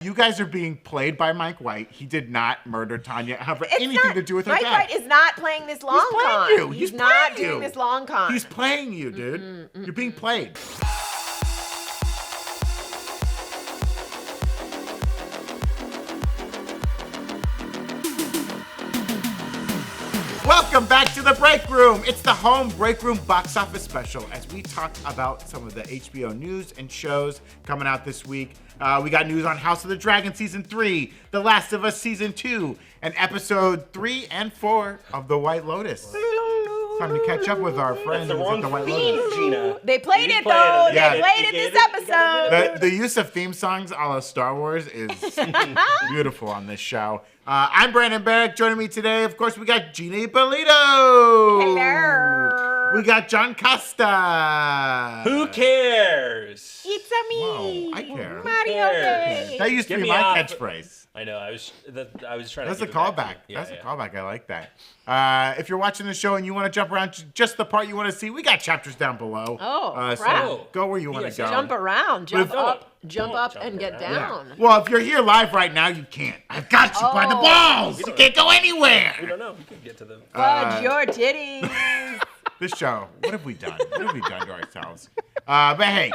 You guys are being played by Mike White. He did not murder Tanya. Have anything to do with her Mike death. White is not playing this long con. He's playing you. He's not doing this long con. He's playing you, dude. You're being played. Welcome back to the Breakroom. It's the home Breakroom box office special as we talk about some of the HBO news and shows coming out this week. We got news on House of the Dragon Season 3, The Last of Us Season 2, and Episode 3 and 4 of The White Lotus. Time to catch up with our friends at The White Lotus. Gina. They played it, though. Yeah. They played it this episode. The use of theme songs a la Star Wars is beautiful on this show. I'm Brandon Barrick. Joining me today, of course, we got Gina Ippolito. Hello. We got John Costa. Who cares? It's a me. Whoa, I care. Mario Day. That used to Get be me my off. catchphrase. I know. I was trying That's to. a callback. That's a callback. I like that. If you're watching the show and you want to jump around to just the part you want to see, we got chapters down below. Oh, so crap. go where you want to go. Jump around, jump up, Don't and get around. down. Yeah. Well, if you're here live right now, you can't. I've got you by the balls. You can't go anywhere. We don't know. We could get to the. Fudge your titties. This show, what have we done? What have we done to ourselves? But hey,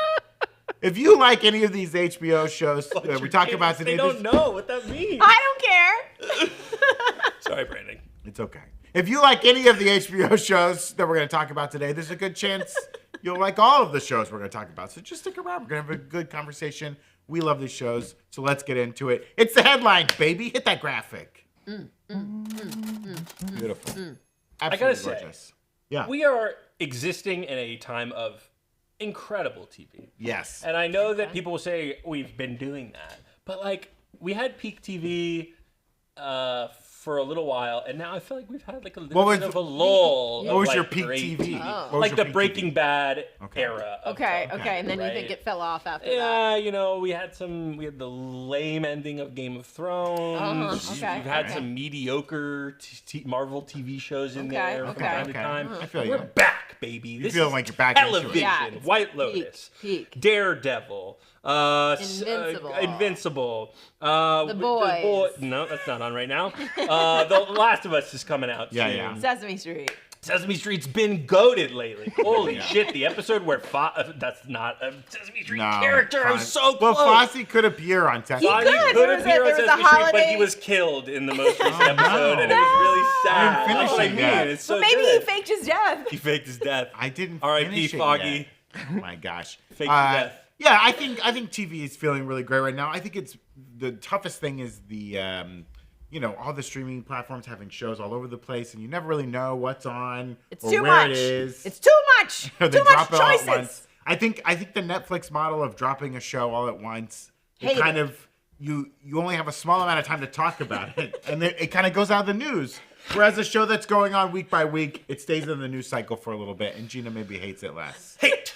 if you like any of these HBO shows that we talk about today, They don't know what that means. I don't care. Sorry, Brandon. it's okay. If you like any of the HBO shows that we're going to talk about today, there's a good chance you'll like all of the shows we're going to talk about. So just stick around. We're going to have a good conversation. We love these shows, so let's get into it. It's the headline, baby. Hit that graphic. Beautiful. Absolutely gotta say, gorgeous. Yeah. We are existing in a time of incredible TV. Yes. And I know that people will say we've been doing that, but like we had peak TV for a little while, and now I feel like we've had like a little bit of a lull. What was of, your like, peak great TV? Oh. What was Like your the peak Breaking TV? Bad era. Of Okay, television, okay, and then you right? think it fell off after that. Yeah, you know, we had the lame ending of Game of Thrones. Okay, We've had okay. some mediocre Marvel TV shows in there from time to time. I feel We're you. back, baby. This feel is like you're back into it. television. Yeah, it's White Lotus, peak. Daredevil, Invincible. The Boys. No, that's not on right now. The Last of Us is coming out Yeah, soon. yeah. Sesame Street. Sesame Street's been goated lately. Holy shit, the episode where that's not a Sesame Street character. I was so close. Well, Fosse could appear on Sesame Fosse Street. could. could There appear on was a Sesame Street, but holiday- he was killed in the most recent episode, and it was really sad. didn't That's what I finish mean. it yet. It's so But maybe good. he faked his death. He faked his death. I didn't R.I.P. finish it Foggy. yet. Oh my gosh. Fake to death. Yeah, I think TV is feeling really great right now. I think it's the toughest thing is the all the streaming platforms having shows all over the place, and you never really know what's on It's or too where much. it is. It's too much. Or they Too drop much it all at choices. once. I think the Netflix model of dropping a show all at once, Hate it kind it. of you only have a small amount of time to talk about it, and then it kind of goes out of the news. Whereas a show that's going on week by week, it stays in the news cycle for a little bit, and Gina maybe hates it less. Hate.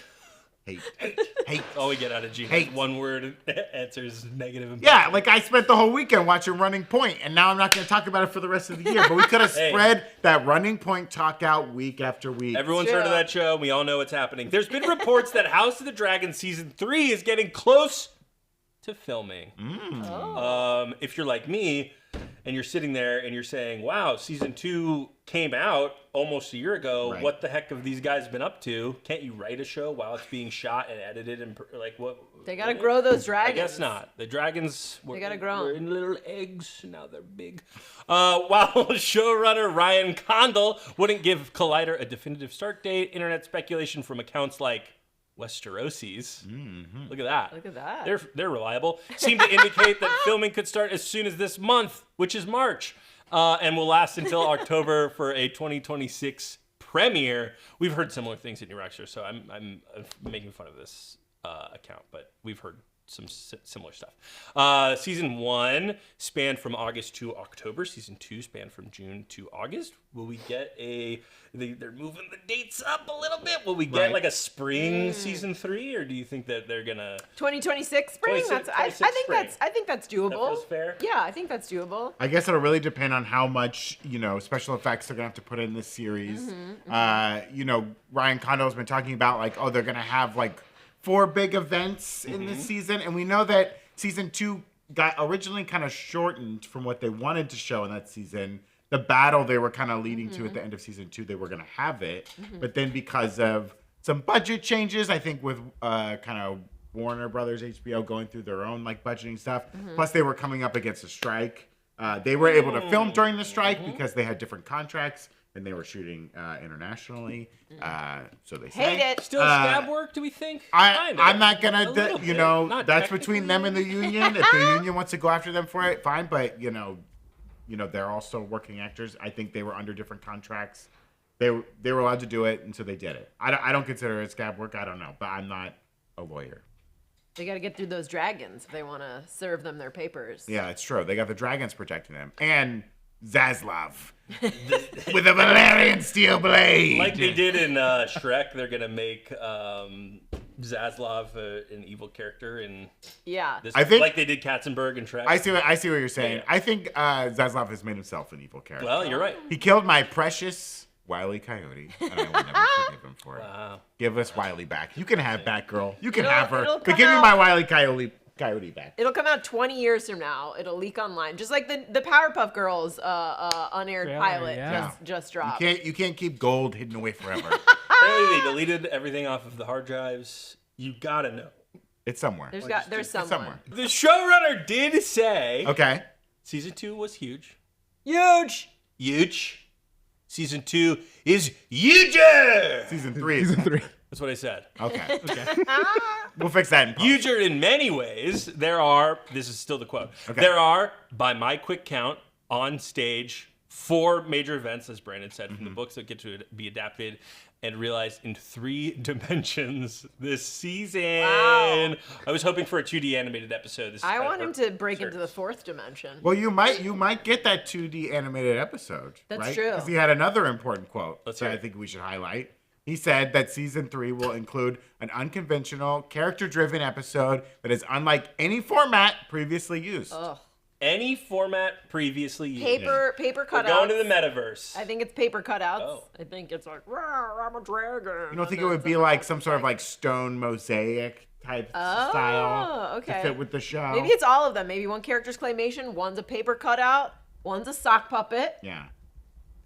Hate. All we get out of Gina. Hate. One word answers negative. And Yeah, like I spent the whole weekend watching Running Point, and now I'm not going to talk about it for the rest of the year. But we could have Hey. spread that Running Point talk out week after week. Everyone's heard of that show. We all know what's happening. There's been reports that House of the Dragon Season 3 is getting close to filming. If you're like me and you're sitting there and you're saying, wow, Season 2 came out almost a year ago. Right. What the heck have these guys been up to? Can't you write a show while it's being shot and edited? And like what? They gotta grow those I dragons. guess not. The dragons were, They gotta grow 'em. were in little eggs. Now they're big. While showrunner Ryan Condal wouldn't give Collider a definitive start date, internet speculation from accounts like Westerosi's. Look at that. Look at that. They're reliable. Seem to indicate that filming could start as soon as this month, which is March, and will last until October for a 2026 premiere. We've heard similar things in New Rockstar, so I'm making fun of this account, but we've heard some similar stuff. Season 1 spanned from August to October. Season 2 spanned from June to August. Will we get they're moving the dates up a little bit. Will we get Right. like a spring Season 3, or do you think that they're gonna 2026 spring. 26 I think spring. that's doable. That feels fair? Yeah, I think that's doable. I guess it'll really depend on how much, special effects they're going to have to put in this series. Ryan Condal's been talking about, like, they're going to have, like, 4 big events in this season. And we know that Season 2 got originally kind of shortened from what they wanted to show in that season. The battle they were kind of leading to at the end of season 2, they were going to have it. But then because of some budget changes, I think with kind of Warner Brothers, HBO going through their own like budgeting stuff. Plus they were coming up against a strike. They were able to film during the strike because they had different contracts and they were shooting internationally. So they say. Hate it. Still scab work, do we think? I'm not gonna, Not that's between them and the union. If the union wants to go after them for it, fine. But they're also working actors. I think they were under different contracts. They were allowed to do it, and so they did it. I don't consider it scab work. I don't know, but I'm not a lawyer. They got to get through those dragons if they want to serve them their papers. Yeah, it's true. They got the dragons protecting them, and Zaslav with a Valerian steel blade. Like they did in Shrek, they're gonna make Zaslav an evil character in this. I think like they did Katzenberg and Shrek. I see what you're saying. Yeah. I think Zaslav has made himself an evil character. Well, you're right. He killed my precious Wile E. Coyote, and I will never forgive him for it. Wow. Give us Wile E. back. You can have Batgirl. You can It'll- have her. it'll But come give me out- my Wile E. Coyote back. It'll come out 20 years from now. It'll leak online, just like the Powerpuff Girls unaired Trailer, pilot yeah. just dropped. You can't keep gold hidden away forever. Apparently they deleted everything off of the hard drives. You gotta know. It's somewhere. There's It's someone. somewhere. The showrunner did say Okay. season 2 was huge. Huge. Huge. Season 2 is huger. Season 3. Season 3. That's what I said. Okay. We'll fix that in post. Huger in many ways. This is still the quote. Okay. There are, by my quick count, on stage, 4 major events, as Brandon said, from the books that get to be adapted and realized in 3 dimensions this season. Wow. I was hoping for a 2D animated episode. This is I kind want of him to break into the 4th dimension. Well, you might get that 2D animated episode. That's right? true. Because he had another important quote Let's that hear I it. think we should highlight. He said that season 3 will include an unconventional, character-driven episode that is unlike any format previously used. Ugh. Any format previously used. Paper We're cutouts. going to the metaverse. I think it's paper cutouts. Oh. I think it's like, "Rawr, I'm a dragon. You don't think it would be like some sort of like stone mosaic type style okay. to fit with the show? Maybe it's all of them. Maybe one character's claymation, one's a paper cutout, one's a sock puppet. Yeah.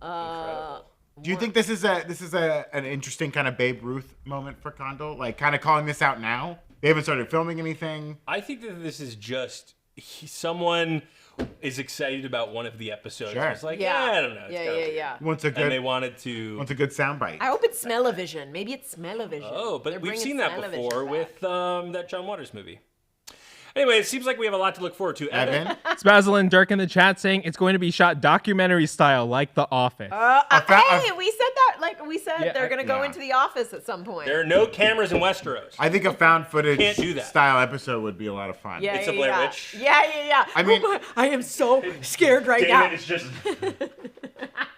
Incredible. Do you think this is an interesting kind of Babe Ruth moment for Condal? Like kind of calling this out now? They haven't started filming anything. I think that this is just someone is excited about one of the episodes. Sure. It's like, Yeah. I don't know. It's kinda weird. Yeah. Wants a And they good wanted to. soundbite. I hope it's Smell-O-Vision. Maybe it's Smell-O-Vision. Oh, but They're we've bringing seen that Smell-O-Vision before back. with that John Waters movie. Anyway, it seems like we have a lot to look forward to. Evan, Spazzle and Dirk in the chat saying it's going to be shot documentary style, like The Office. Hey, we said that. Like we said, Yeah, they're gonna go yeah. into the office at some point. there are no cameras in Westeros. I think a found footage Can't do that. style episode would be a lot of fun. yeah, It's yeah, a Blair yeah. Witch. Yeah. I mean- Oh my- I am so scared right Damon now. is just.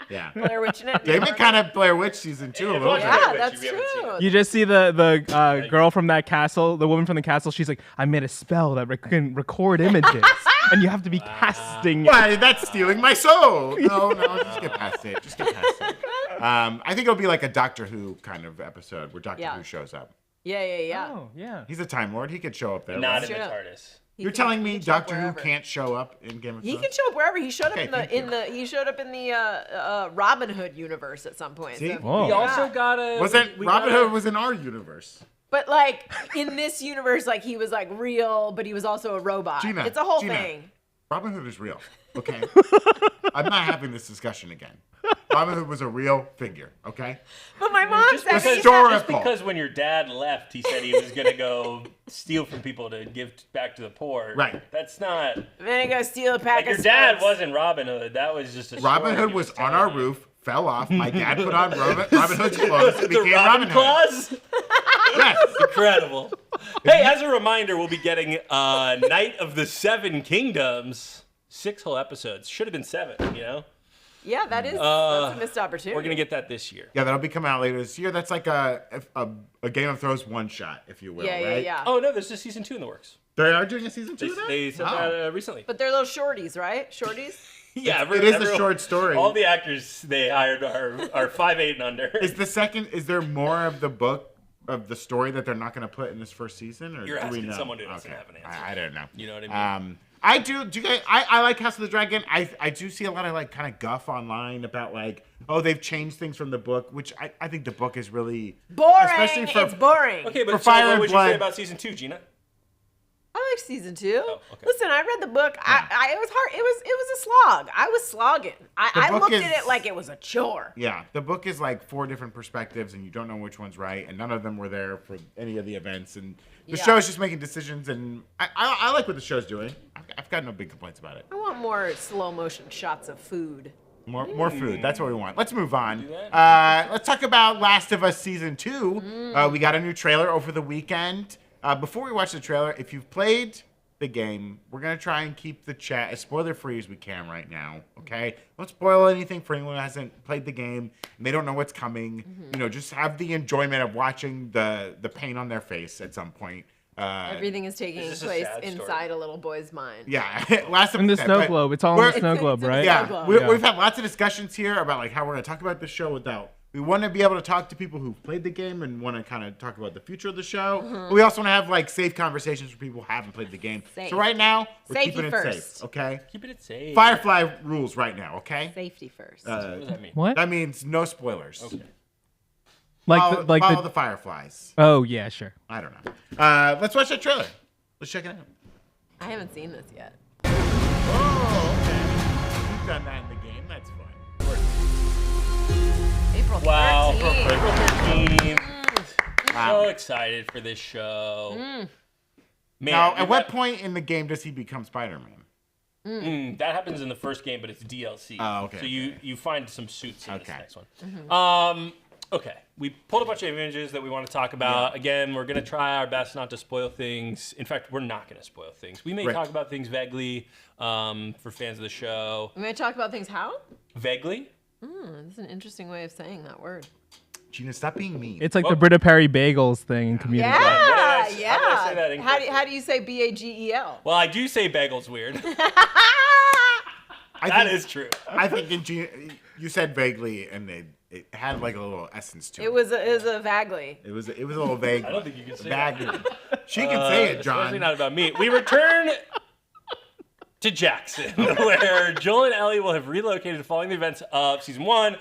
Yeah. Blair Witch in it. Damon kind of Blair Witch season 2 a little watch bit. Yeah, Blair Witch that's if you haven't seen true. You just see the girl from that castle, the woman from the castle. She's like, I made a spell that can record images, and you have to be casting it. Why? That's stealing my soul. No, just get past it. Just get past it. I think it'll be like a Doctor Who kind of episode where Doctor Yeah. Who shows up. Yeah. Oh, yeah. He's a Time Lord. He could show up there. Not right? in the True. TARDIS. You're telling me He can show up Doctor Who wherever. can't show up in Game of He Thrones? can show up wherever. He showed up Okay, thank you. he showed up in the Robin Hood universe at some point. See? So- Whoa. We also got a. Wasn't we Robin got a- Hood was in our universe? But like in this universe, like he was like real, but he was also a robot. Gina, It's a whole Gina. thing. Robin Hood is real. Okay. I'm not having this discussion again. Robin Hood was a real figure. Okay. But my mom Just said because, he Historical. just because when your dad left, he said he was going to go steal from people to give back to the poor. Right. That's not. then he go steal a pack Like of your dad Smokes. wasn't Robin Hood. That was just a Robin story Hood he was on telling our you. roof, fell off. My dad put on Robin Hood's clothes and The became Robin Robin Hood. Claws? Yes. Incredible. Hey, as a reminder, we'll be getting Night of the Seven Kingdoms. 6 whole episodes. Should have been 7, you know? Yeah, that's a missed opportunity. We're going to get that this year. Yeah, that'll be coming out later this year. That's like a Game of Thrones one shot, if you will, right? Yeah. Oh, no, there's a season 2 in the works. They are doing a season 2 They, of that? they said Wow. that recently. But they're little shorties, right? Shorties? Yeah, It is a short story. All the actors they hired are 5'8" and under. Is there more of the book, of the story that they're not going to put in this first season? Or You're do we asking know? someone who doesn't have an answer. I don't know. You know what I mean? I do. Do you guys? I like House of the Dragon. I do see a lot of like kind of guff online about like, oh, they've changed things from the book, which I think the book is really Boring. Especially for, It's boring. Okay, For but so Fire what and would you Blood- say about season 2, Gina? I like season 2. Oh, okay. Listen, I read the book. It was hard. It was a slog. I was slogging. I book looked is- at it like it was a chore. Yeah, the book is like 4 different perspectives, and you don't know which one's right, and none of them were there for any of the events. And the Yeah. show's just making decisions, and I like what the show's doing. I've got no big complaints about it. I want more slow motion shots of food. More food. That's what we want. Let's move on. Do that. Let's talk about Last of Us Season 2. We got a new trailer over the weekend. Before we watch the trailer, if you've played the game, we're going to try and keep the chat as spoiler-free as we can right now, okay? Don't spoil anything for anyone who hasn't played the game and they don't know what's coming. You know, just have the enjoyment of watching the pain on their face at some point. Everything is taking Is this a place sad story? inside a little boy's mind. Yeah, Last of In the Us. snow but globe. It's all in the we're- snow globe, it's- right? Yeah, Globe. we've had lots of discussions here about like how we're going to talk about the show without. We want to be able to talk to people who've played the game and want to kind of talk about the future of the show. But we also want to have like safe conversations for people who haven't played the game. Safe. So right now, we're Safety keeping it first. safe, okay? Keep it safe. Firefly rules right now, okay? Safety first. What does that mean? What? That means no spoilers. Okay. Follow the Fireflies. Oh yeah, sure. I don't know. Let's watch that trailer. Let's check it out. I haven't seen this yet. Oh, okay. You've done that in the game. That's fun. April 13th. Wow. April 13th. Wow. So excited for this show. Man, Now, we at what got- point in the game does he become Spider-Man? that happens in the first game, but it's DLC. Oh, okay, So you find some suits in this Okay. next one. Okay. We pulled a bunch of images that we want to talk about. Yeah. Again, we're going to try our best not to spoil things. In fact, we're not going to spoil things. We may Right. talk about things vaguely for fans of the show. I'm going to talk about things how? Vaguely? That's an interesting way of saying that word. Gina, stop being mean. It's like Well- the Brita Perry bagels thing in Community. What did I Yeah, say? How did I say that incorrectly? How do you say BAGEL? Well, I do say bagels weird. I That think- is true. I think in Gina, you said vaguely, and it had like a little essence to it. It was a vaguely. It was a little vague. I don't think you can say vaguely. that. She can say it, Especially John. not about me. We return to Jackson, where Joel and Ellie will have relocated following the events of season 1.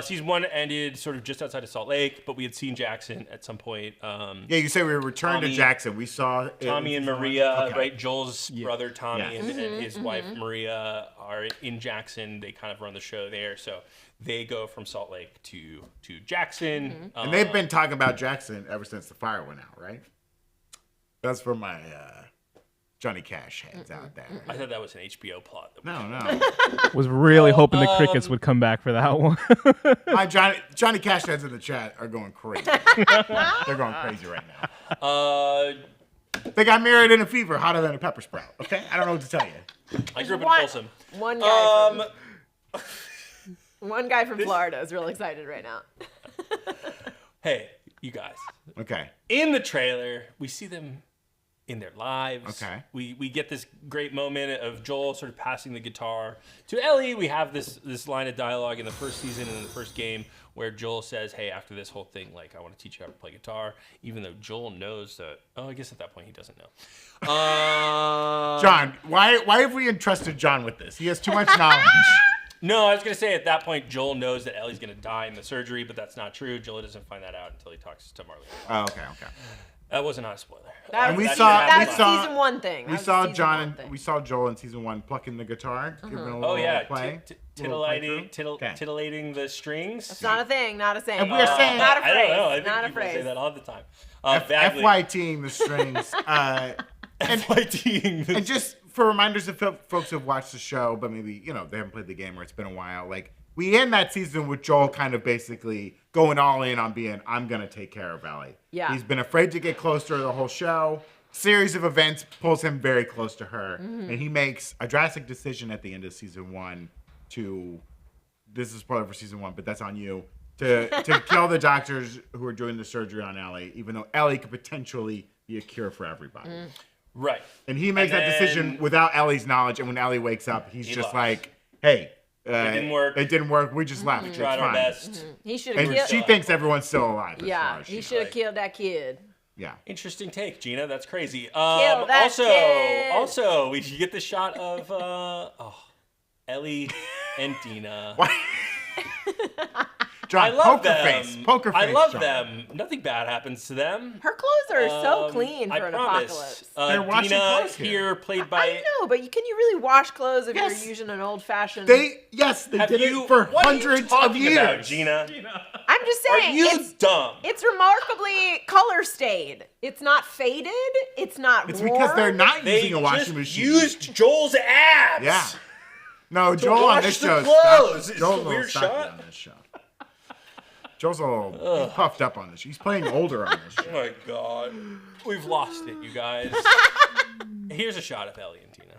Season 1 ended sort of just outside of Salt Lake, but we had seen Jackson at some point. Yeah, you say we returned to Tommy- Jackson. We saw it Tommy in and season Maria, one. Okay. right? Joel's brother Tommy Yeah. and his wife Maria are in Jackson. They kind of run the show there, so they go from Salt Lake to Jackson. And they've been talking about Jackson ever since the fire went out, right? That's for my Johnny Cash heads out there. I thought that was an HBO plot. No. Was really hoping the crickets would come back for that one. My Johnny Cash heads in the chat are going crazy. They're going crazy right now. They got married in a fever hotter than a pepper sprout. Okay, I don't know what to tell you. I grew up in One- Folsom. One guy Um, one guy from Florida is real excited right now. hey, you guys. Okay. In the trailer, we see them in their lives. Okay. We get this great moment of Joel sort of passing the guitar to Ellie. We have this line of dialogue in the first season and in the first game where Joel says, hey, after this whole thing, like, I want to teach you how to play guitar, even though Joel knows that, I guess at that point he doesn't know. John, why have we entrusted John with this? He has too much knowledge. No, I was going to say at that point, Joel knows that Ellie's going to die in the surgery, but that's not true. Joel doesn't find that out until he talks to Marley. Oh, okay. That was not a spoiler. That And was, we That saw- didn't that we was saw- season 1 thing. That We was saw season John one and thing. we saw Joel in season 1 plucking the guitar. Giving a little Oh, yeah. play. Titillating the strings. It's not a thing, not a saying. And we're saying- not a I phrase. don't know. I think not a people say phrase. that all the time. FYTing the strings. FYTing. And just for reminders of folks who've watched the show, but maybe, they haven't played the game or it's been a while, like, we end that season with Joel kind of basically going all in on being, I'm going to take care of Ellie. Yeah. He's been afraid to get close to her the whole show. Series of events pulls him very close to her. And he makes a drastic decision at the end of season 1 to, this is spoiler for season 1, but that's on you, to kill the doctors who are doing the surgery on Ellie, even though Ellie could potentially be a cure for everybody. Right. And he makes And that decision then- without Ellie's knowledge. And when Ellie wakes up, he's He just lost. like, hey, it didn't work. It didn't work. We just left. It's Tried our fine. best. He should have And killed. she thinks everyone's still alive. as far Yeah, as he she should have knows. killed that kid. Yeah. Interesting take, Gina. That's crazy. Kill that kid. Also, we should get the shot of Ellie and Dina. Why? John, I love poker them. face. Poker face. I love John. them. Nothing bad happens to them. Her clothes are so clean I for an promise. apocalypse. They're washing Dina clothes here. here played by. I know, but can you really wash clothes if Yes. you're using an old-fashioned? They Have did you, it for what hundreds are you of talking years. about, Gina? I'm just Are saying, you it's dumb? it's remarkably color stayed. It's not faded. It's not It's worn. because they're not They using a just washing machine. used Joel's abs. Yeah. No, Joel on wash this the show. clothes. It's Joel's a a little weird stocky shot. on this show. Joel's a little he's puffed up on this. He's playing older on this Oh show. my God, we've lost it, you guys. Here's a shot of Ellie and Tina.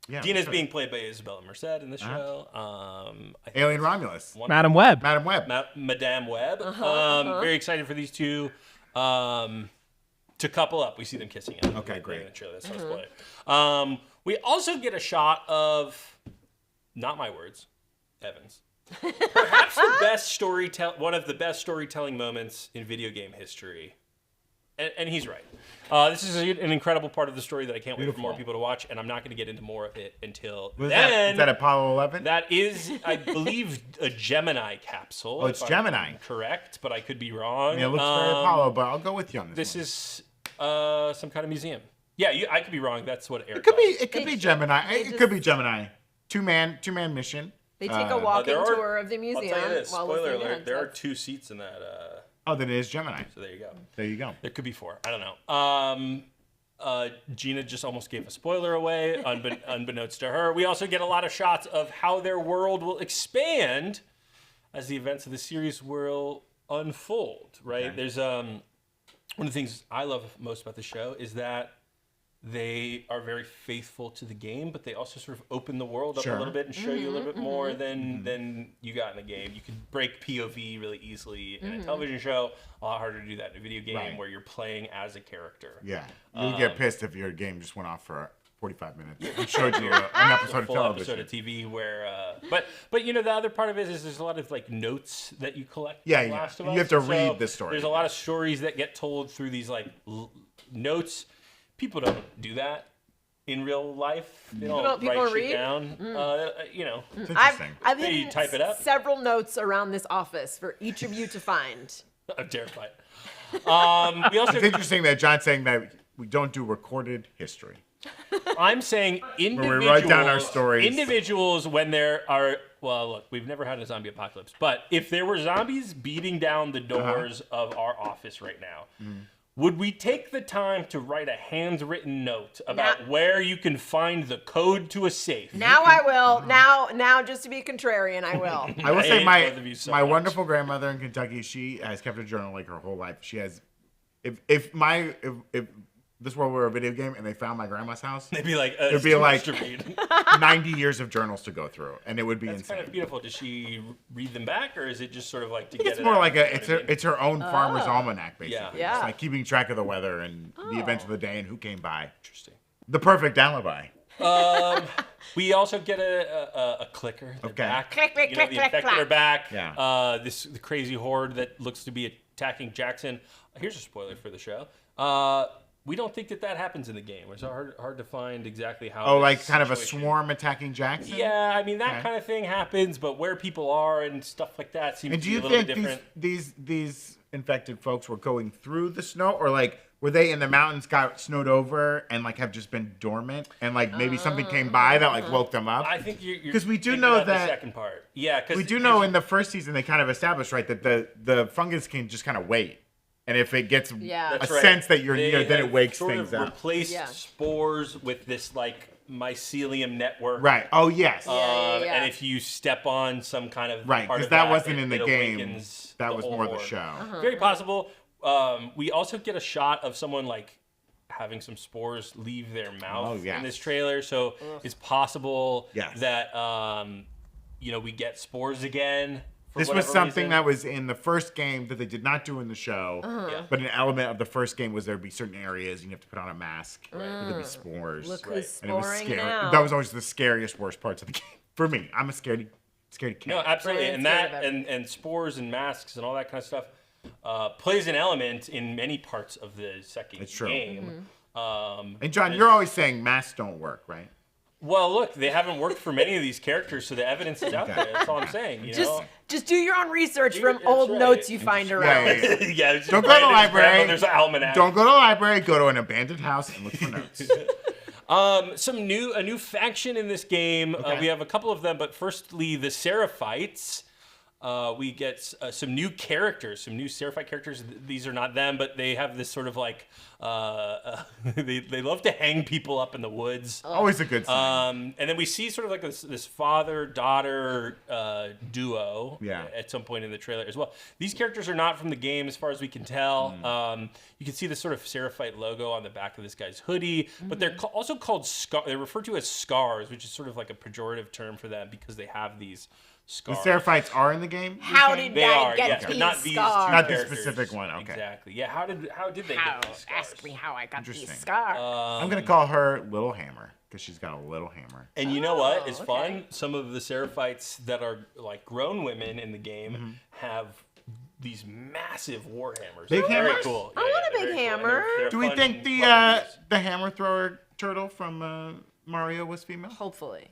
Yeah, Dina's that's being played by Isabella Merced in the show. I think Alien Romulus. Madam Web. Madam Web. Madame Web. Very excited for these two to couple up. We see them kissing. Okay, great. In the trailer. That's not spoiler. We also get a shot of, not my words, Evan's. Perhaps the best one of the best storytelling moments in video game history. And he's right. This is an incredible part of the story that I can't wait for more people to watch, and I'm not going to get into more of it until then. Is that Apollo 11? That is, I believe, a Gemini capsule. Oh, it's if I'm Gemini. correct, but I could be wrong. Yeah, it looks very Apollo, but I'll go with you on this. This is some kind of museum. Yeah, I could be wrong. That's what Eric. It could be Gemini. It could be Gemini. Two-man mission. They take a walking there are- tour of the I'll museum. tell you this. while Spoiler listening to alert: there are headsets. 2 seats in that. Oh, then it is Gemini. So there you go. There you go. There could be 4. I don't know. Gina just almost gave a spoiler away, unbeknownst to her. We also get a lot of shots of how their world will expand as the events of the series will unfold. Right? Okay. There's one of the things I love most about the show is that they are very faithful to the game, but they also sort of open the world up Sure. a little bit and show you a little bit more than you got in the game. You can break POV really easily in a television show. A lot harder to do that in a video game Right. where you're playing as a character. Yeah. You would get pissed if your game just went off for 45 minutes and showed you an episode of Full television. episode of TV where, but you know the other part of it is there's a lot of like notes that you collect. Yeah, in yeah. Last of You Us. have to So read the story. There's a lot of stories that get told through these like notes. People don't do that in real life. They don't People write shit read? down. You know. It's I've, interesting. I've Hey, you hidden type it up? several notes around this office for each of you to find. I'm terrified. We also. It's interesting that John's saying that we don't do recorded history. I'm saying individuals. we write down our stories. Individuals when there are. Well, look, we've never had a zombie apocalypse, but if there were zombies beating down the doors of our office right now, would we take the time to write a handwritten note about where you can find the code to a safe? Now I will. Now, just to be contrarian, I will. I will I say hate my both of you so my much. wonderful grandmother in Kentucky, she has kept a journal like her whole life. She has, if this world were a video game and they found my grandma's house, It'd be like It'd be too like- much to read. 90 years of journals to go through, and it would be It's insane. kind of beautiful. Does she read them back, or is it just sort of like to I think get it's it more out? like You know what I mean? it's her own farmer's almanac, basically. Yeah. It's like keeping track of the weather and the events of the day and who came by. Interesting. The perfect alibi. We also get a clicker. They're Okay. back. Click, click, You know, click, the click, infected clack. are back. Yeah. The crazy horde that looks to be attacking Jackson. Here's a spoiler for the show. We don't think that happens in the game. It's hard to find exactly how. Oh, this like kind of a situation- swarm attacking Jackson? Yeah, I mean that Okay. kind of thing happens, but where people are and stuff like that seems And to do be you a little think bit different. these infected folks were going through the snow, or like were they in the mountains, got snowed over, and like have just been dormant, and like maybe something came by that like woke them up? I think you're 'Cause we do thinking know about that- the second part. Yeah, because We do know in the first season they kind of established right that the fungus can just kind of wait, and if it gets Yeah. a That's right. sense that you're They then it have wakes sort things of up. replaced Yeah. spores with this like mycelium network. Right. Oh yes. Yeah. And if you step on some kind of Right, part because of that wasn't in the it game. awakens That the was whole more the horde. show. Very possible. We also get a shot of someone like having some spores leave their mouth Oh, yes. in this trailer. So it's possible Yes. that we get spores again. For This was whatever something reason. that was in the first game that they did not do in the show. Yeah. But an element of the first game was there'd be certain areas and you have to put on a mask. There'd be spores. Look Right. who's And it was sporing scary. now. That was always the scariest, worst parts of the game. For me, I'm a scaredy cat. No, absolutely, Brandon's and scared that of it. and spores and masks and all that kind of stuff. plays an element in many parts of the second It's true. game. And John, you're always saying masks don't work, right? Well, look, they haven't worked for many of these characters, so the evidence is out there. That's all I'm saying. You know? Just do your own research from That's old right. notes you find around. Yeah, it's Don't go to the library. There's an almanac. Don't go to the library. Go to an abandoned house and look for notes. A new faction in this game. Okay. We have a couple of them, but firstly, the Seraphites. We get some new characters, some new Seraphite characters. These are not them, but they have this sort of like they love to hang people up in the woods. Always a good sign. And then we see sort of like this father-daughter duo Yeah. at some point in the trailer as well. These characters are not from the game as far as we can tell. You can see the sort of Seraphite logo on the back of this guy's hoodie, but they're also called they're referred to as scars, which is sort of like a pejorative term for them because they have these scars. The Seraphites are in the game? How did They I are, get yes, these but not these two scars? Not this characters. specific one, okay. Exactly. Yeah, how did they get these scars? Ask me how I got these Interesting. scars. I'm going to call her Little Hammer because she's got a little hammer. And you know what? It's okay. fun. Some of the Seraphites that are like grown women in the game have these massive war hammers. Big They're very hammers? cool. I want a they're big very cool. And hammer. they're Do we fun think and fun to use. the hammer thrower turtle from Mario was female? Hopefully.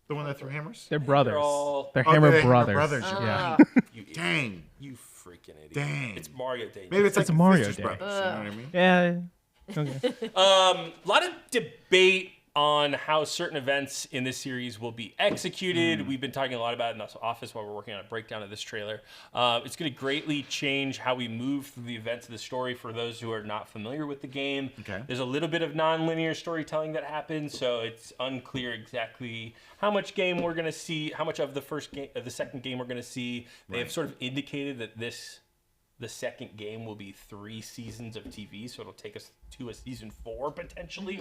The one that threw hammers? They're brothers. all- They're Oh, Hammer they're Hammer brothers. brothers. Yeah. You idiot. Dang. You freaking idiot. Dang. It's Mario Day. Maybe it's like It's a Mario Sisters Day. Brothers, you know what I mean? Yeah. Okay. A lot of debate on how certain events in this series will be executed. We've been talking a lot about it in the office while we're working on a breakdown of this trailer. It's going to greatly change how we move through the events of the story for those who are not familiar with the game. Okay. There's a little bit of non-linear storytelling that happens, so it's unclear exactly how much game we're going to see, how much of the second game we're going to see. They have sort of indicated that the second game will be 3 seasons of TV, so it'll take us to a season 4 potentially,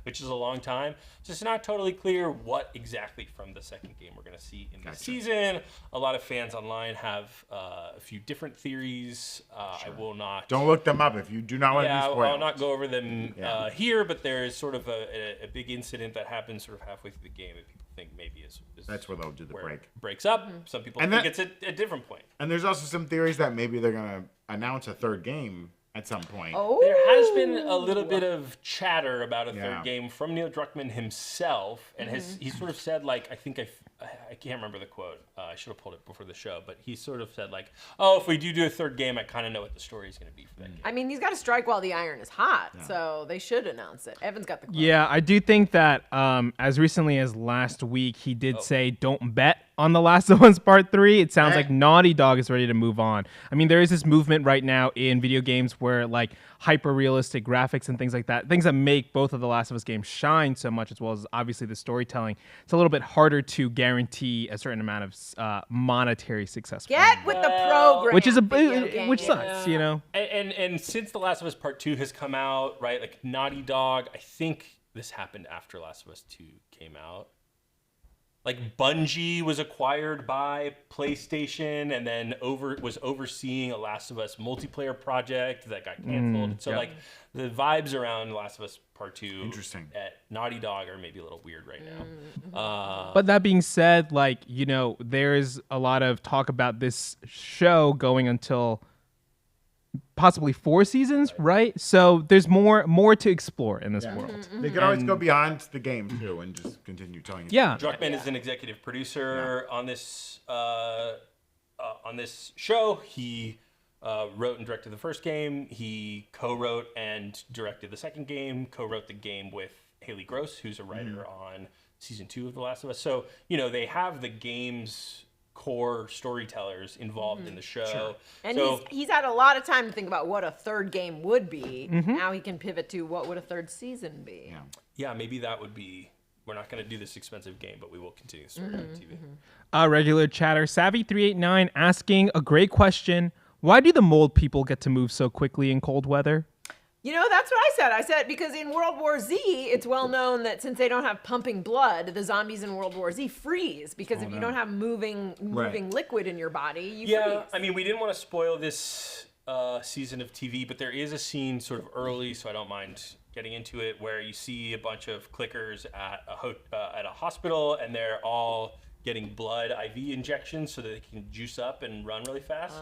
which is a long time. So it's not totally clear what exactly from the second game we're going to see in this season. A lot of fans online have a few different theories. I will not. Don't look them up if you do not want to be spoiled. I'll not go over them here, but there is sort of a big incident that happens sort of halfway through the game that people think maybe is That's where they'll do the where break. it breaks up. Some people And think that- it's a different point. And there's also some theories that maybe they're going to announce a third game at some point. Oh. There has been a little bit of chatter about a Yeah. third game from Neil Druckmann himself, and he sort of said, like, I can't remember the quote. I should have pulled it before the show, but he sort of said, like, oh, if we do a third game, I kind of know what the story is going to be for that game. I mean, he's got to strike while the iron is hot, so they should announce it. Evan's got the quote. Yeah, I do think that as recently as last week, he did say don't bet on The Last of Us Part 3. It sounds like Naughty Dog is ready to move on. I mean, there is this movement right now in video games where like hyper-realistic graphics and things like that, things that make both of The Last of Us games shine so much, as well as obviously the storytelling. It's a little bit harder to guarantee a certain amount of monetary success. Get with the program. Which is game. which sucks, you know. And since The Last of Us Part 2 has come out, right, like Naughty Dog, I think this happened after Last of Us 2 came out. Like Bungie was acquired by PlayStation and then was overseeing a Last of Us multiplayer project that got canceled. So like the vibes around Last of Us Part 2 at Naughty Dog are maybe a little weird right now. But that being said, like, you know, there is a lot of talk about this show going until possibly 4 seasons, right? So there's more to explore in this world. They could always go beyond the game too and just continue telling you. Yeah. Druckmann is an executive producer on this show. He wrote and directed the first game. He co-wrote and directed the second game. Co-wrote the game with Haley Gross, who's a writer on season 2 of The Last of Us. So you know they have the game's core storytellers involved in the show. And so, he's had a lot of time to think about what a third game would be. Now he can pivot to what would a third season be. yeah, maybe that would be. We're not going to do this expensive game, but we will continue the story on TV. Regular chatter, Savvy389 asking a great question. Why do the mold people get to move so quickly in cold weather? You know, that's what I said. I said because in World War Z, it's well known that since they don't have pumping blood, the zombies in World War Z freeze because if you don't have moving liquid in your body, you freeze. I mean, we didn't want to spoil this season of TV, but there is a scene sort of early, so I don't mind getting into it, where you see a bunch of clickers at a hospital, and they're all getting blood IV injections so that they can juice up and run really fast.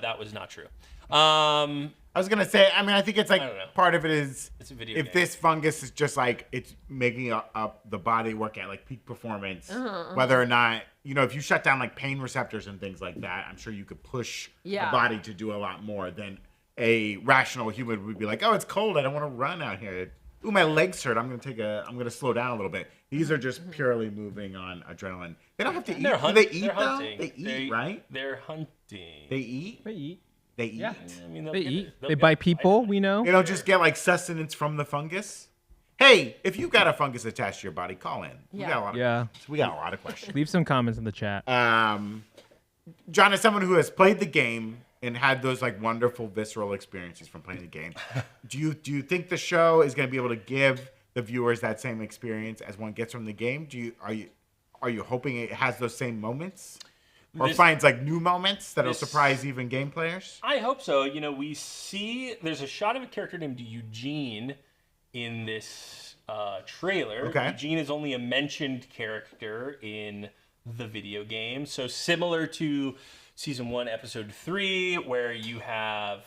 That was not true. I was gonna say, I mean, I think it's like part of it is it's a video if game. this fungus is just like it's making up the body work at like peak performance, whether or not, you know, if you shut down like pain receptors and things like that, I'm sure you could push the body to do a lot more than a rational human would be like, oh, it's cold, I don't want to run out here. Ooh, my legs hurt. I'm gonna slow down a little bit. These are just purely moving on adrenaline. They don't have to eat. Do they eat though? They eat, right? They're hunting. They eat. They eat. They eat. Yeah. I mean, They eat. They bite people. We know. They don't just get like sustenance from the fungus. Hey, if you got a fungus attached to your body, call in. We got a lot of questions. Leave some comments in the chat. John, as someone who has played the game and had those like wonderful visceral experiences from playing the game, do you think the show is going to be able to give the viewers that same experience as one gets from the game? Are you hoping it has those same moments? Or finds like new moments that'll surprise even game players? I hope so. You know, we see there's a shot of a character named Eugene in this trailer. Okay. Eugene is only a mentioned character in the video game. So similar to Season 1, Episode 3, where you have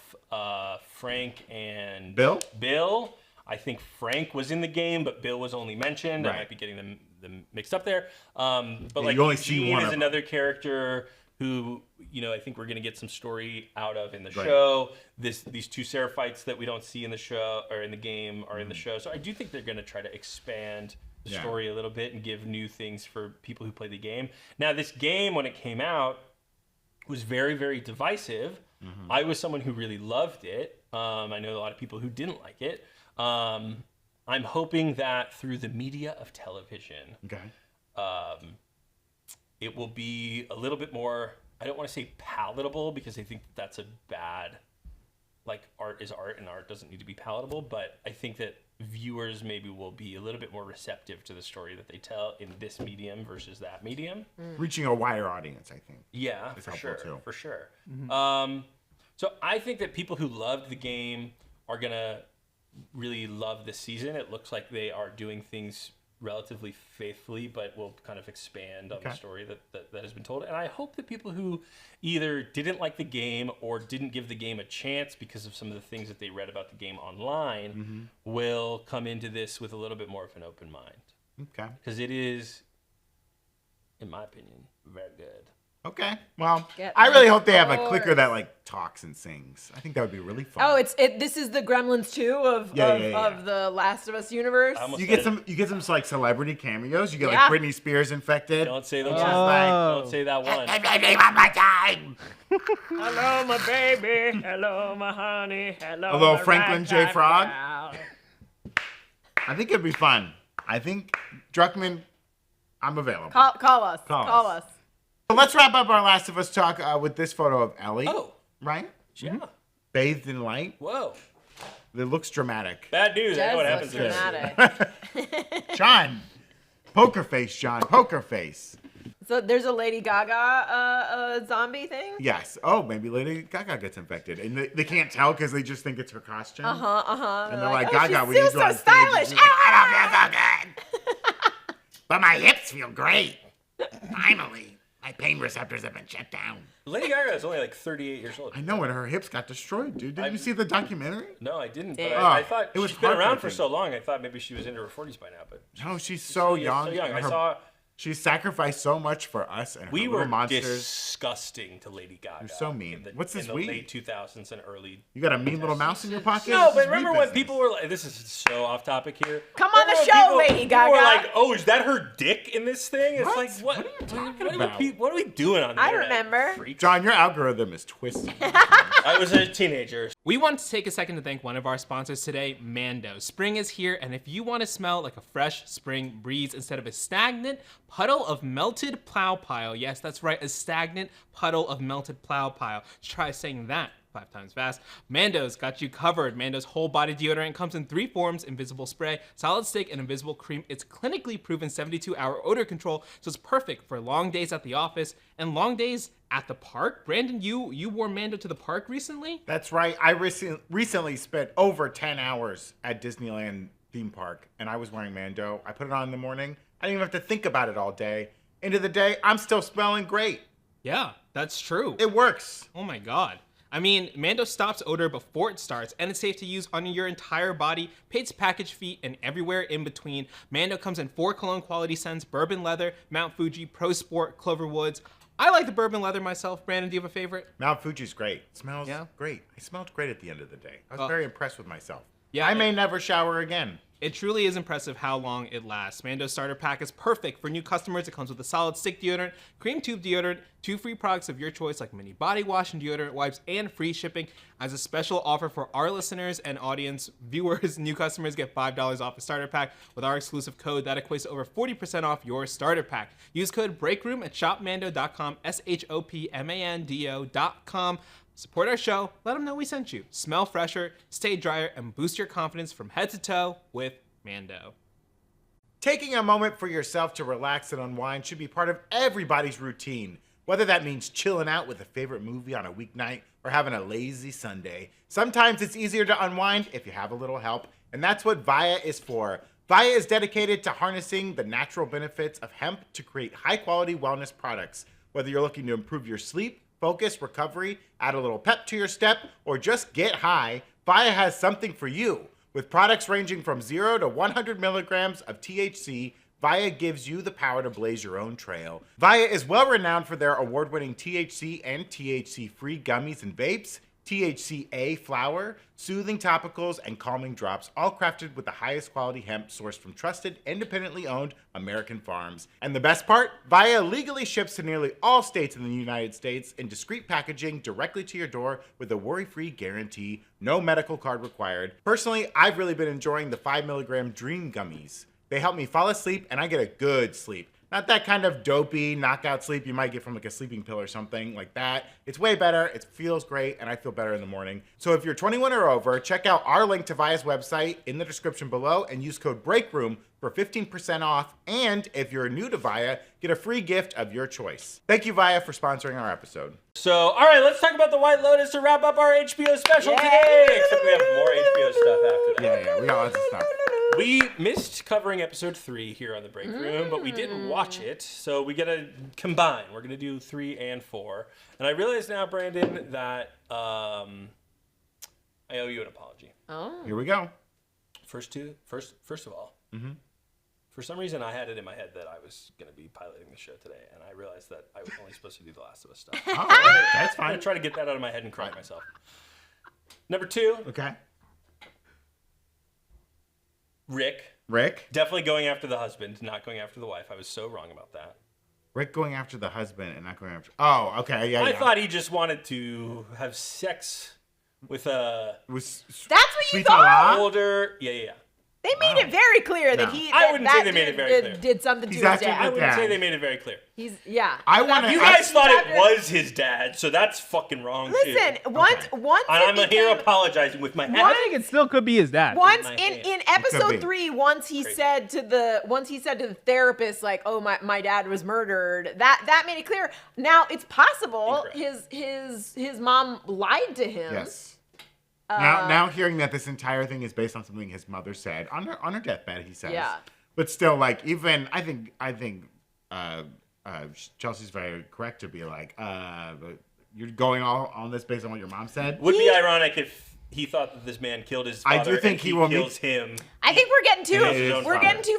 Frank and Bill. I think Frank was in the game, but Bill was only mentioned. Right. I might be getting them mixed up there. But like you only see Gene one is of another character who, you know, I think we're going to get some story out of in the show. These two Seraphites that we don't see in the show or in the game are in the show. So I do think they're going to try to expand the story a little bit and give new things for people who play the game. Now, this game, when it came out, was very, very divisive. I was someone who really loved it. I know a lot of people who didn't like it. I'm hoping that through the media of television, it will be a little bit more, I don't want to say palatable because I think that's a bad, like art is art and art doesn't need to be palatable, but I think that viewers maybe will be a little bit more receptive to the story that they tell in this medium versus that medium. Reaching a wider audience, I think. Yeah, is for helpful sure, too. for sure. So I think that people who loved the game are going to really love this season. It looks like they are doing things relatively faithfully, but will kind of expand on the story that has been told. And I hope that people who either didn't like the game or didn't give the game a chance because of some of the things that they read about the game online will come into this with a little bit more of an open mind. Okay. Because it is, in my opinion, very good. Okay. Well, I really hope they have a clicker that like talks and sings. I think that would be really fun. Oh, this is the Gremlins 2 of the Last of Us universe. You get some like celebrity cameos. You get like Britney Spears infected. Don't say the one. Don't say that one. Hello, my baby. Hello, my honey. Hello, Franklin J. Frog. I think it'd be fun. I think Druckmann, I'm available. Call us. So let's wrap up our Last of Us talk with this photo of Ellie. Oh. Right? Yeah. Bathed in light. Whoa. It looks dramatic. Bad news. I know what happens to dramatic. John. Poker face, John. Poker face. So there's a Lady Gaga zombie thing? Yes. Oh, maybe Lady Gaga gets infected. And they can't tell because they just think it's her costume. And they're like, Gaga, we need to go on so stylish. stage. I don't feel so good. But my hips feel great. Finally. My pain receptors have been shut down. Lady Gaga is only like 38 years old. I know, and her hips got destroyed, dude. Didn't you see the documentary? No, I didn't. But Yeah. I thought it was she's been around for heartbreaking. so long. I thought maybe she was into her 40s by now. But No, she's so young. So young. Her- She sacrificed so much for us and her we little were monsters. disgusting to Lady Gaga. You're so mean. What's this in the weed? late 2000s and early. You got a mean little mouse in your pocket? No, This but is remember weed when business. people were like, this is so off topic here. Come on the Remember show, when Lady People were Gaga. like, oh, is that her dick in this thing? It's What? like, what What are you talking what about? What are we doing on the I internet, remember. freaks? John, your algorithm is twisted. I was a teenager. We want to take a second to thank one of our sponsors today, Mando. Spring is here, and if you want to smell like a fresh spring breeze instead of a stagnant puddle of melted plow pile, yes, that's right, a stagnant puddle of melted plow pile. Try saying that 5 times fast. Mando's got you covered. Mando's whole body deodorant comes in 3 forms: invisible spray, solid stick, and invisible cream. It's clinically proven 72-hour odor control, so it's perfect for long days at the office and long days at the park. Brandon, you wore Mando to the park recently? That's right. I recently spent over 10 hours at Disneyland theme park, and I was wearing Mando. I put it on in the morning. I didn't even have to think about it all day. End of the day, I'm still smelling great. Yeah, that's true. It works. Oh my god. I mean, Mando stops odor before it starts, and it's safe to use on your entire body, pits, package, feet, and everywhere in between. Mando comes in 4 cologne quality scents: bourbon leather, Mount Fuji, Pro Sport, Clover Woods. I like the bourbon leather myself. Brandon, do you have a favorite? Mount Fuji's great. It smells great. I smelled great at the end of the day. I was very impressed with myself. Yeah, I may never shower again. It truly is impressive how long it lasts. Mando's starter pack is perfect for new customers. It comes with a solid stick deodorant, cream tube deodorant, 2 free products of your choice like mini body wash and deodorant wipes, and free shipping. As a special offer for our listeners and audience viewers, new customers get $5 off a starter pack with our exclusive code. That equates to over 40% off your starter pack. Use code BREAKROOM at shopmando.com, shopmando.com. Support our show, let them know we sent you. Smell fresher, stay drier, and boost your confidence from head to toe with Mando. Taking a moment for yourself to relax and unwind should be part of everybody's routine. Whether that means chilling out with a favorite movie on a weeknight or having a lazy Sunday, sometimes it's easier to unwind if you have a little help, and that's what Via is for. Via is dedicated to harnessing the natural benefits of hemp to create high-quality wellness products. Whether you're looking to improve your sleep, focus, recovery, add a little pep to your step, or just get high, Via has something for you. With products ranging from 0 to 100 milligrams of THC, Via gives you the power to blaze your own trail. Via is well renowned for their award-winning THC and THC-free gummies and vapes, THCA flower, soothing topicals, and calming drops, all crafted with the highest quality hemp sourced from trusted, independently owned American farms. And the best part? Via legally ships to nearly all states in the United States in discreet packaging directly to your door with a worry-free guarantee, no medical card required. Personally, I've really been enjoying the 5 milligram Dream Gummies. They help me fall asleep, and I get a good sleep. Not that kind of dopey knockout sleep you might get from like a sleeping pill or something like that. It's way better, it feels great, and I feel better in the morning. So if you're 21 or over, check out our link to Via's website in the description below and use code BREAKROOM for 15% off. And if you're new to Via, get a free gift of your choice. Thank you, Via, for sponsoring our episode. So, all right, let's talk about the White Lotus to wrap up our HBO special today. Except we have more HBO stuff after that. Yeah, we got lots of stuff. We missed covering episode 3 here on the Break Room, but we didn't watch it, so we gotta combine. We're gonna do 3 and 4. And I realize now, Brandon, that I owe you an apology. Oh. Here we go. First of all, for some reason I had it in my head that I was gonna be piloting the show today, and I realized that I was only supposed to do The Last of Us stuff. Oh, that's I'm fine. gonna try to get that out of my head and correct myself. Number 2, Okay. Rick. Definitely going after the husband, not going after the wife. I was so wrong about that. Rick going after the husband and not going after... Oh, okay, yeah, I thought he just wanted to have sex with a That's what you thought? older... Yeah. They made it very clear that No. he. I wouldn't say they made it very clear. Did something to He's his after dad. I wouldn't dad. say they made it very clear. He's I wanna- You guys thought it was his dad, so that's fucking wrong Listen, too. once And I'm it here became- apologizing with my head. I think it still could be his dad. Once my in, hand. in be. episode 3, once he said to the therapist, like, "Oh, my dad was murdered," that made it clear. Now it's possible his mom lied to him. Yes. Now hearing that this entire thing is based on something his mother said on her deathbed, he says. Yeah. But still, like, even I think Chelsea's very correct to be like, but you're going all on this based on what your mom said. Would be ironic if he thought that this man killed his father. I do think and he will kills him. I think we're getting too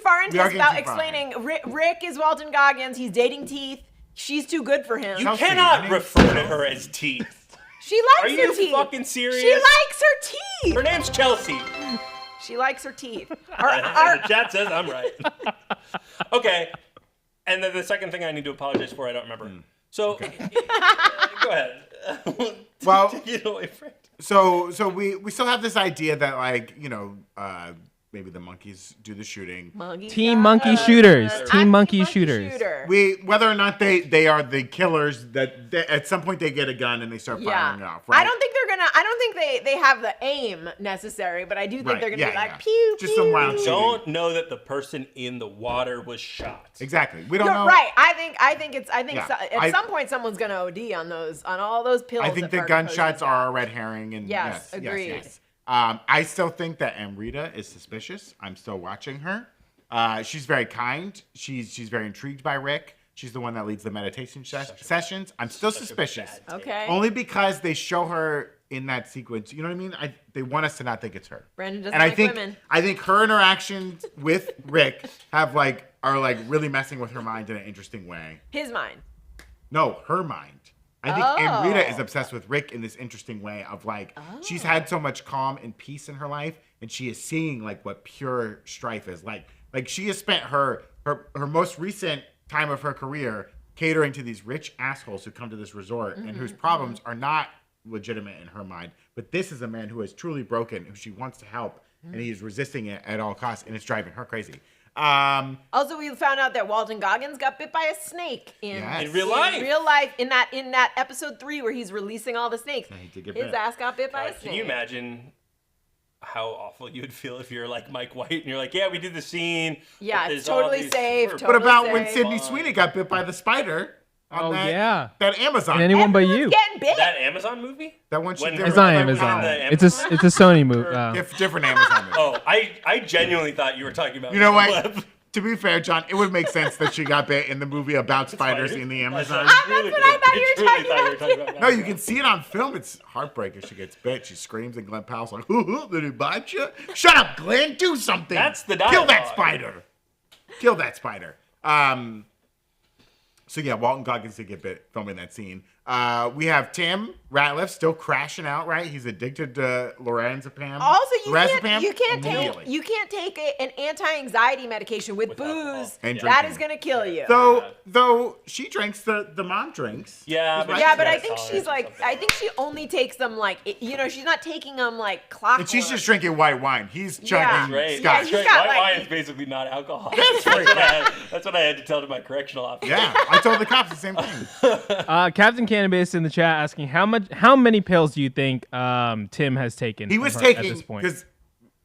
far into We are this getting about too far. explaining. Rick is Walton Goggins. He's dating Teeth. She's too good for him. You Chelsea, cannot my name's refer to her as Teeth. She likes Are her you teeth. fucking serious? She likes her teeth. Her name's Chelsea. She likes her teeth. The chat says I'm right. Okay. And then the second thing I need to apologize for, I don't remember. So, go ahead. Well, Take it away, Frank. So we still have this idea that, like, you know, maybe the monkeys do the shooting. Team Monkey Shooters. Team Monkey Shooters. Whether or not they are the killers, that at some point they get a gun and they start firing it off. Right? I don't think they have the aim necessary, but I do think they're gonna be like pew Just pew. some round shooting. Don't know that the person in the water was shot. Exactly. We don't You're know. right. I think Yeah. at some point someone's gonna OD on all those pills. I think the gunshots are a red herring. And Yes, agreed. Yes. I still think that Amrita is suspicious. I'm still watching her. She's very kind. She's very intrigued by Rick. She's the one that leads the meditation sessions. I'm still suspicious. Okay. Only because they show her in that sequence. You know what I mean? They want us to not think it's her. Brandon doesn't like women. I think her interactions with Rick are really messing with her mind in an interesting way. His mind. No, her mind. I think Amrita is obsessed with Rick in this interesting way of she's had so much calm and peace in her life, and she is seeing what pure strife is like. Like she has spent her most recent time of her career catering to these rich assholes who come to this resort and whose problems are not legitimate in her mind. But this is a man who is truly broken, who she wants to help, and he's resisting it at all costs, and it's driving her crazy. Also, we found out that Walton Goggins got bit by a snake in real life. In real life, in that episode 3 where he's releasing all the snakes. Yeah, he did get his bit. ass got bit by a snake. Can you imagine how awful you would feel if you're like Mike White and you're like, yeah, we did the scene. Yeah, it's totally safe. What about when Sydney Sweeney got bit by the spider? That Amazon. And anyone but you. Getting bit. That Amazon movie? That one she did. It's not Amazon. It's a Sony movie. Different Amazon movie. Oh, I genuinely thought you were talking about. You know what? To be fair, John, it would make sense that she got bit in the movie about spiders in the Amazon. That's what I thought you were talking about. No, you can see it on film. It's heartbreaking. She gets bit. She screams, and Glenn Powell's like, did he bite you? Shut up, Glenn. Do something. That's the dialogue. Kill that spider. Kill that spider. So yeah, Walton Goggins did get bit filming that scene. We have Tim Ratliff still crashing out, right? He's addicted to lorazepam. Also, you can't take an anti-anxiety medication with booze. That is gonna kill you. Though she drinks the mom drinks. Yeah, but I think she only takes them she's not taking them like clockwork. And she's just drinking white wine. He's chugging scotch. Yeah, he's got, white wine is basically not alcohol. That's what I had to tell to my correctional officer. Yeah, I told the cops the same thing. Captain Cannabis in the chat asking how many pills do you think Tim has taken? He was taking at this point.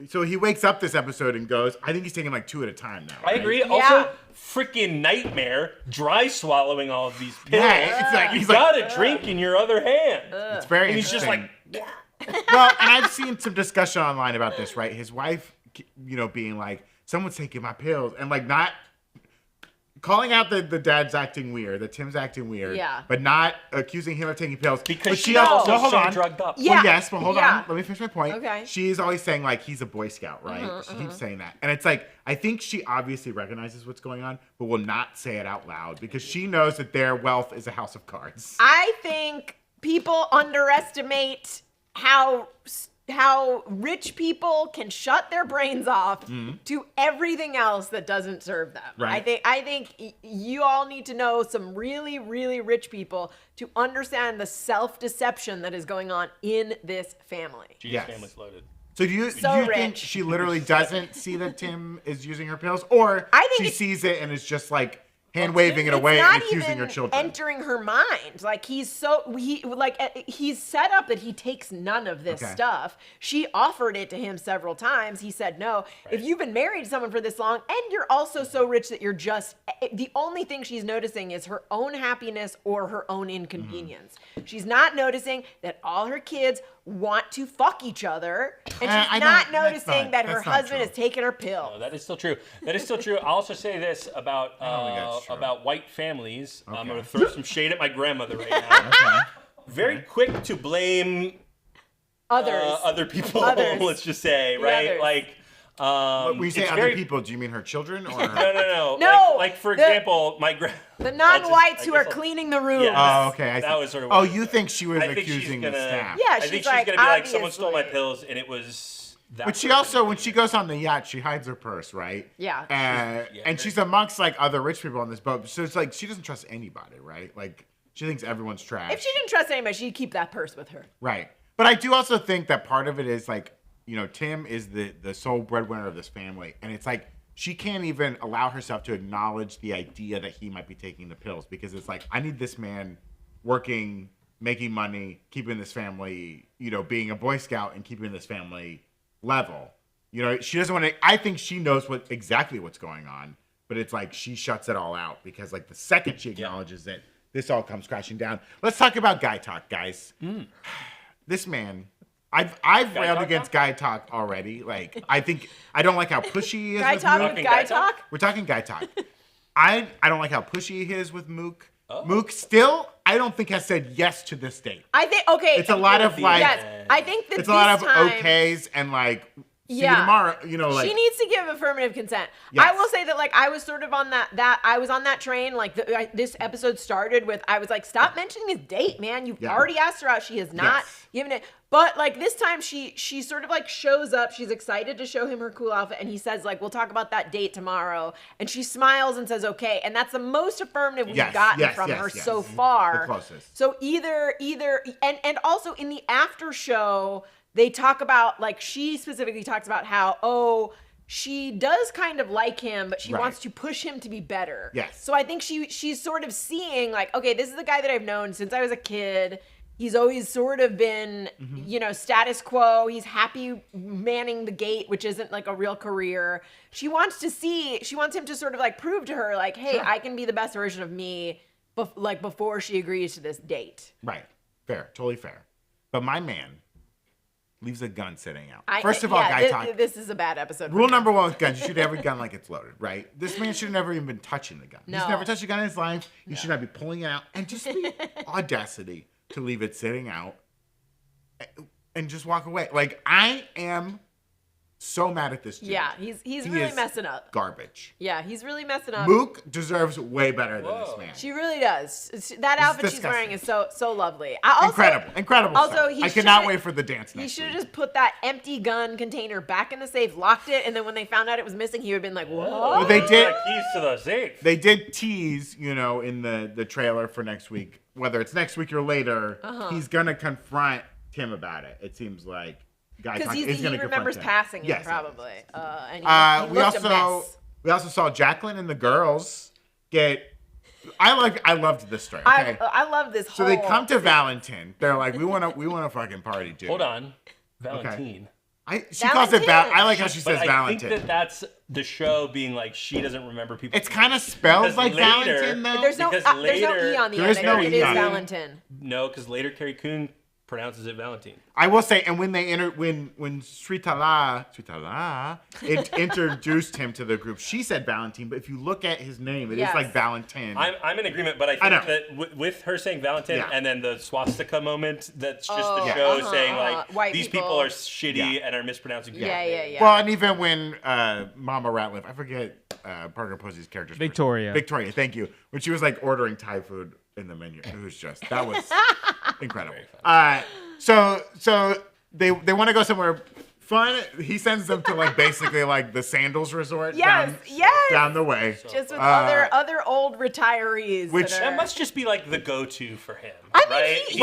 So he wakes up this episode and goes, I think he's taking 2 at a time now. Right? I agree. Also, freaking nightmare, dry swallowing all of these pills. Yeah, you got a drink in your other hand. It's very and he's just like, Well, and I've seen some discussion online about this, right? His wife, being like, someone's taking my pills, and not calling out the dad's acting weird, that Tim's acting weird, but not accusing him of taking pills. Because she also so drugged up. Yeah. Well, yes, but hold on. Let me finish my point. Okay. She's always saying, he's a Boy Scout, right? She keeps saying that. And it's I think she obviously recognizes what's going on, but will not say it out loud because she knows that their wealth is a house of cards. I think people underestimate how rich people can shut their brains off to everything else that doesn't serve them. Right. I think you all need to know some really, really rich people to understand the self-deception that is going on in this family. Gina's family's loaded. So do you think she literally doesn't see that Tim is using her pills, or she sees it and is just hand waving it away and accusing her children? Entering her mind, he's set up that he takes none of this stuff. She offered it to him several times. He said no. Right. If you've been married to someone for this long, and you're also so rich that you're just the only thing she's noticing is her own happiness or her own inconvenience. She's not noticing that all her kids want to fuck each other, and she's not noticing that her husband is taking her pill. No, that is still true. I'll also say this about white families. Okay. I'm going to throw some shade at my grandmother right now. Very quick to blame other people. Let's just say, right? When you say other people, do you mean her children? Or? No. No. For example, my the non-whites who are cleaning the rooms. Yes. Oh, okay. That was sort of. Oh, you think she was accusing the staff? Yeah, I think she's gonna be like, someone stole my pills, and it was. But she also, when she goes on the yacht, she hides her purse, right? Yeah. And she's amongst other rich people on this boat, so it's she doesn't trust anybody, right? She thinks everyone's trash. If she didn't trust anybody, she'd keep that purse with her. Right. But I do also think that part of it is Tim is the sole breadwinner of this family, and it's she can't even allow herself to acknowledge the idea that he might be taking the pills because it's I need this man working, making money, keeping this family, being a Boy Scout and keeping this family level. She doesn't want to. I think she knows exactly what's going on, but it's she shuts it all out because the second she acknowledges it, this all comes crashing down. Let's talk about Gaitok, guys. This man. I've railed against Gaitok already. I think I don't like how pushy he is. Gaitok? We're talking Gaitok. I don't like how pushy he is with Mook. Oh. Mook still, I don't think has said yes to this date. I think It's a lot of like. Yes, I think that It's a lot of time, okays and like. See you Yeah. tomorrow. You know, like she needs to give affirmative consent. Yes. I will say that, like, I was sort of on that I was on that train. Like, this episode started with, I was like, stop mentioning his date, man. You've already asked her out. She has not given it. But like this time, she sort of like shows up. She's excited to show him her cool outfit, and he says like, we'll talk about that date tomorrow. And she smiles and says, okay. And that's the most affirmative we've gotten from her so far. The closest. So either and also in the after show, they talk about, like, she specifically talks about how, she does kind of like him, but she wants to push him to be better. Yes. So I think she's sort of seeing, like, okay, this is the guy that I've known since I was a kid. He's always sort of been, you know, status quo. He's happy manning the gate, which isn't like a real career. She wants him to sort of like prove to her, like, hey, I can be the best version of me, before she agrees to this date. Right. Fair. Totally fair. But my man leaves a gun sitting out. First of all, Gaitok. This is a bad episode. Rule number one with guns: you should every gun like it's loaded. Right? This man should have never even been touching the gun. No. He's never touched a gun in his life. You should not be pulling it out, and just the audacity to leave it sitting out and just walk away. Like, I am so mad at this dude. Yeah, he's really messing up. Garbage. Yeah, he's really messing up. Mook deserves way better than this man. She really does. That outfit she's wearing is so lovely. Incredible. Also, stuff. I cannot wait for the dance next He should have week. just put that empty gun container back in the safe, locked it, and then when they found out it was missing, he would have been like, "Whoa!" Well, they did. Keys to the safe. They did tease, you know, in the trailer for next week, whether it's next week or later, he's gonna confront Tim about it. It seems like because he gonna remembers passing it, probably. And he we looked a mess. also saw Jacqueline and the girls get. I loved this story. Okay? I love this whole. So they come to Valentin. They're like, we want to fucking party, dude. Hold on, Valentine. She calls it I like how she says Valentin. I think that's the show being like she doesn't remember people. It's kind of spelled like Valentin though. There's no E on the end. It is Valentin. No, because later Carrie Coon pronounces it Valentine. I will say, and when they when Sritala introduced him to the group, she said Valentine, but if you look at his name, it is like Valentin. I'm in agreement, but I think that with her saying Valentine and then the swastika moment, that's just the show saying like white these people are shitty and are mispronouncing. Yeah. Well, and even when Mama Ratliff, I forget Parker Posey's character's Victoria, thank you. When she was like ordering Thai food in the menu, it was just that was incredible. So they want to go somewhere fun. He sends them to like basically like the Sandals Resort. Down the way. Just with other old retirees. Which that must just be like the go-to for him. I mean, right? if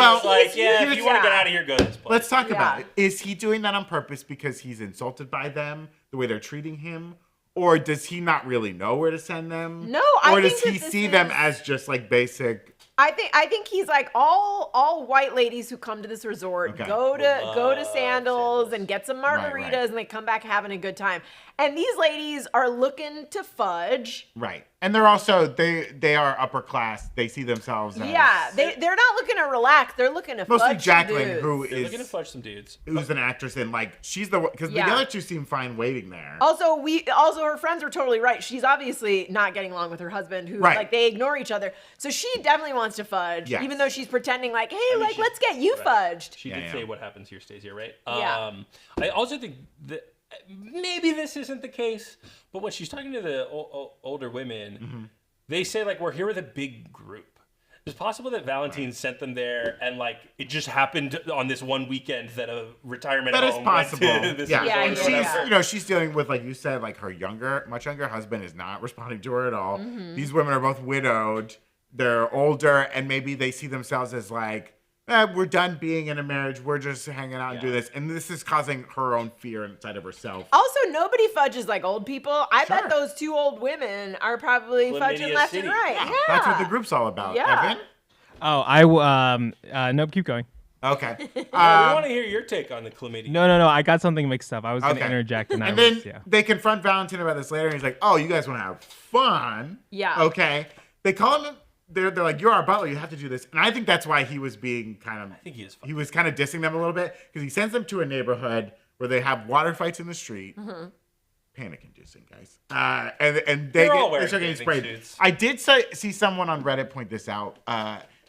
you want to get out of here, go to this place. Let's talk about it. Is he doing that on purpose because he's insulted by them, the way they're treating him? Or does he not really know where to send them? No, Or does he see them as just like basic? I think he's like all white ladies who come to this resort go to Sandals and get some margaritas and they come back having a good time. And these ladies are looking to fudge. Right. And they're also they are upper class. They see themselves as they're not looking to relax. They're looking to mostly fudge Jacqueline, dudes. who They're is looking to fudge some dudes. Who's an actress and like she's the because the other two seem fine waiting there. Also her friends were totally right. She's obviously not getting along with her husband, who like they ignore each other. So she definitely wants to fudge, even though she's pretending like, hey, let's get you fudged. She did say what happens here stays here, right? Yeah. I also think that maybe this isn't the case, but when she's talking to the older women, they say like, we're here with a big group. It's possible that Valentine sent them there and like it just happened on this one weekend that a retirement home is possible. Went to this and she's dealing with, like you said, like her much younger husband is not responding to her at all. These women are both widowed. They're older and maybe they see themselves as like, we're done being in a marriage. We're just hanging out and do this. And this is causing her own fear inside of herself. Also, nobody fudges like old people. I bet those two old women are probably fudging left and right. Yeah. That's what the group's all about. Evan? Oh, nope, keep going. Okay. we want to hear your take on the chlamydia. No, I got something mixed up. I was going to interject. And then they confront Valentin about this later. And he's like, oh, you guys want to have fun? Yeah. Okay. They call him... They're like, you're our butler, you have to do this. And I think that's why he was being I think he is fun. He was kind of dissing them a little bit because he sends them to a neighborhood where they have water fights in the street. panic-inducing, guys. And they all wearing start getting sprayed. suits. I did see someone on Reddit point this out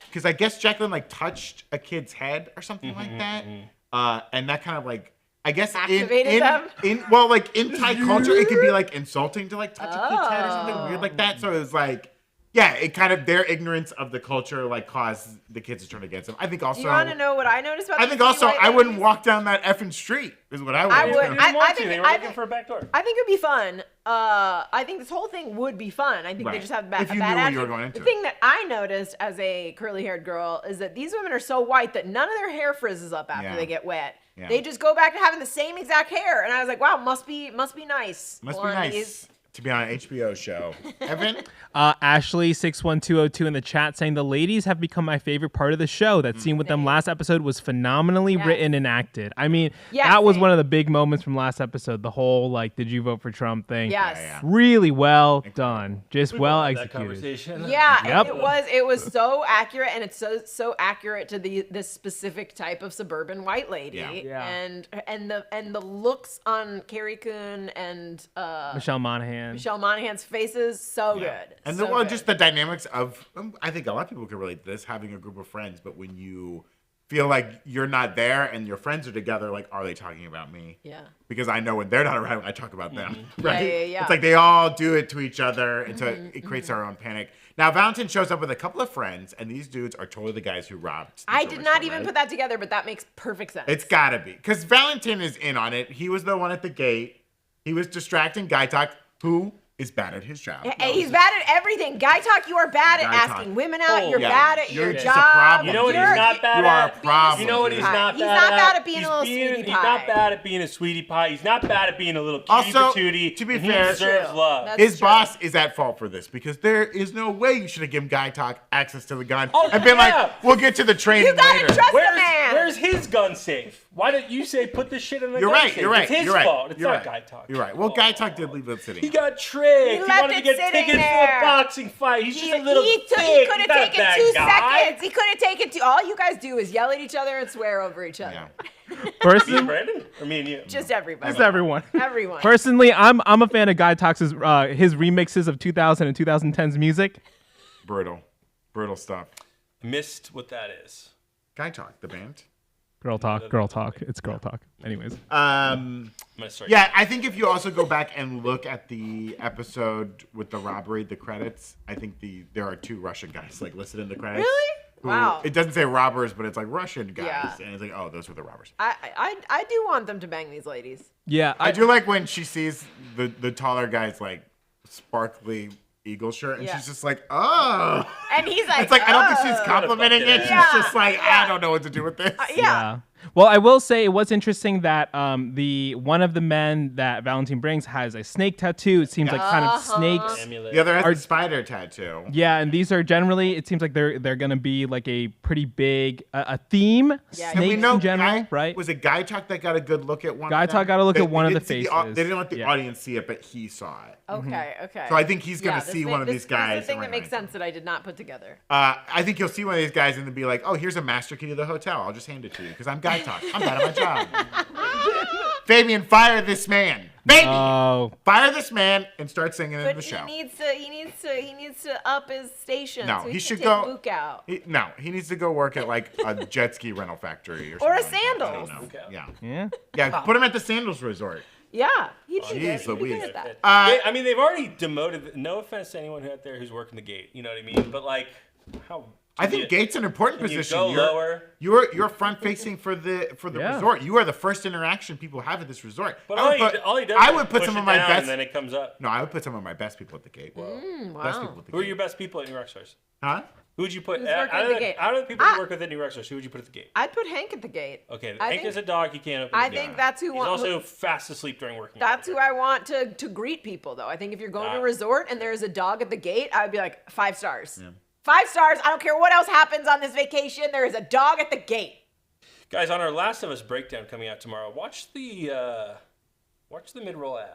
because I guess Jacqueline like touched a kid's head or something like that, and that kind of like I guess activated them. in Thai culture, it could be like insulting to like touch a kid's head or something weird like that. So it was like. Yeah, it kind of their ignorance of the culture like caused the kids to turn against them. I think also. You want to know what I noticed about? I think also I wouldn't walk down that effing street. Is what I would. I would. They were looking for a back door. I think it'd be fun. I think this whole thing would be fun. I think they just have a bad attitude. You were going into the thing that I noticed as a curly-haired girl is that these women are so white that none of their hair frizzes up after they get wet. Yeah. They just go back to having the same exact hair, and I was like, wow, must be nice. Must be nice. To be on an HBO show. Evan? Ashley61202 in the chat saying the ladies have become my favorite part of the show. That scene with them last episode was phenomenally written and acted. I mean, that was one of the big moments from last episode. The whole, like, did you vote for Trump thing. Yes. Really well done. Just well executed. Yeah, it was so accurate, and it's so accurate to this specific type of suburban white lady. Yeah. And the looks on Carrie Coon and Michelle Monaghan's faces, so good. And so good. Just the dynamics of, I think a lot of people can relate to this, having a group of friends, but when you feel like you're not there and your friends are together, like, are they talking about me? Yeah. Because I know when they're not around, I talk about them, right? Yeah. It's like they all do it to each other, and so it creates our own panic. Now, Valentine shows up with a couple of friends, and these dudes are totally the guys who robbed. I did not even put that together, but that makes perfect sense. It's gotta be. Because Valentine is in on it. He was the one at the gate. He was distracting Gaitok, who is bad at his job. He's bad at everything. Gaitok, you are bad at asking women out. You're bad at your just job. a problem. You know what he's not bad You are a at? problem. You know what he's not bad at? He's not bad at being a little sweetie pie. He's not bad at being a sweetie pie. He's not bad at being a little cutie Also, patootie. to be and fair, he deserves love. That's his true. boss is at fault for this because there is no way you should have given Gaitok access to the gun and been like, we'll get to the training You gotta later. trust the man. Where's his gun safe? Why don't you say put this shit in the You're gun right. safe? You're right. It's his You're right. fault. It's You're not right. Gaitok. You're right. Well, Gaitok did leave it sitting. He got tricked. He left wanted to it get sitting tickets there. to a boxing fight. He's just a little He pig. could He's have not taken that 2 guy. seconds. He could have taken 2. All you guys do is yell at each other and swear over each other. Me and Person, Brandon? Or me and you? Just everybody. just everyone. Everyone. Personally, I'm a fan of Gaitok's his remixes of 2000 and 2010's music. Brutal stuff. Missed what that is. Gaitok, the band. Girl talk. It's girl talk. Anyways. I'm gonna start. Yeah, I think if you also go back and look at the episode with the robbery, the credits, I think there are 2 Russian guys like listed in the credits. Really? Wow. It doesn't say robbers, but it's like Russian guys, Yeah. and it's like, oh, those were the robbers. I do want them to bang these ladies. Yeah, I do like when she sees the taller guy's like sparkly eagle shirt, and she's just like, oh. And he's like, It's like, I don't think she's complimenting it. She's Yeah. just like, I don't know what to do with this. yeah. Well, I will say it was interesting that the one of the men that Valentine brings has a snake tattoo. It seems like kind of snakes. Amulet. The other has a spider tattoo. Yeah, and these are generally. It seems like they're gonna be like a pretty big a theme. Yeah, And we Snakes know in general, right? Was it Gaitok that got a good look at one? Gaitok got a look at one of the They faces. didn't let the Yeah. audience see it, but he saw it. Okay. So I think he's gonna this see thing- one of these guys. This is the thing and that makes recognize sense that I did not put together. I think you'll see one of these guys and then be like, oh, here's a master key to the hotel. I'll just hand it to you because I'm Gaitok. I'm bad at my job. Fabian, fire this man. Baby, fire this man and start singing in the show. He needs to up his station. No, so he should take go. Luke out. He needs to go work at like a jet ski rental factory Or a something like that. I don't sandals. know. Yeah. Yeah. Put him at the sandals resort. Yeah, he'd be good. Jeez He'd be Louise. good at that. I mean, they've already demoted. No offense to anyone out there who's working the gate. You know what I mean? But like, how? I think Gate's an important can you position. go lower? You're front facing for the resort. You are the first interaction people have at this resort. But I all he does I is would put push some it of my down best. and then it comes up. No, I would put some of my best people at the gate. Wow. Best people at the Who are gate. your best people at New Rock Stars? Huh? Who would you put Who's working at the gate? out of the people you work with at New Rock Stars? Who would you put at the gate? I'd put Hank at the gate. Okay, I Hank think- is a dog. He can't open. I the gate. think that's who He's wants. also fast asleep during working. That's who I want to greet people, though. I think if you're going to a resort and there's a dog at the gate, I would be like 5 stars. Yeah. 5 stars. I don't care what else happens on this vacation. There is a dog at the gate. Guys, on our Last of Us breakdown coming out tomorrow, watch the mid-roll ad.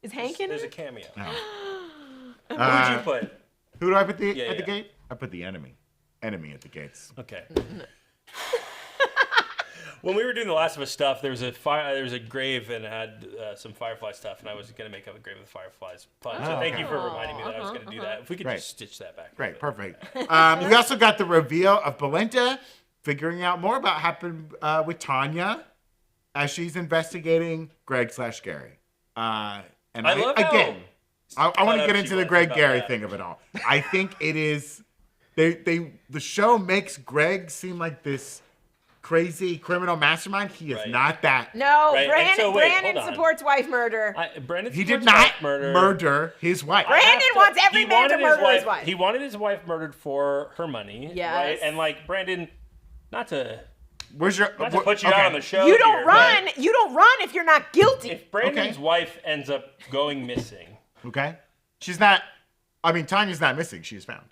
Is Hank in There's a it? cameo. No. Who would you put? Who do I put at the Yeah. gate? I put the enemy. Enemy at the gates. Okay. When we were doing the Last of Us stuff, there was a grave and it had some firefly stuff, and I was going to make up a grave with fireflies. So thank you for reminding me that I was going to do that. If we could just stitch that back. Great, perfect. We also got the reveal of Belinda figuring out more about what happened with Tanya as she's investigating Greg/Gary. And I love again. I want to get into the Greg Gary thing of it all. I think it is the show makes Greg seem like this crazy criminal mastermind. He is not that. No, right. Brandon supports wife murder. He did not murder his wife. Brandon wants every man to murder his wife. He wanted his wife murdered for her money. Yes. Right? And like Brandon, not to put you out on the show. You don't run. You don't run if you're not guilty. If Brandon's wife ends up going missing. Okay. She's not. I mean, Tanya's not missing. She's found.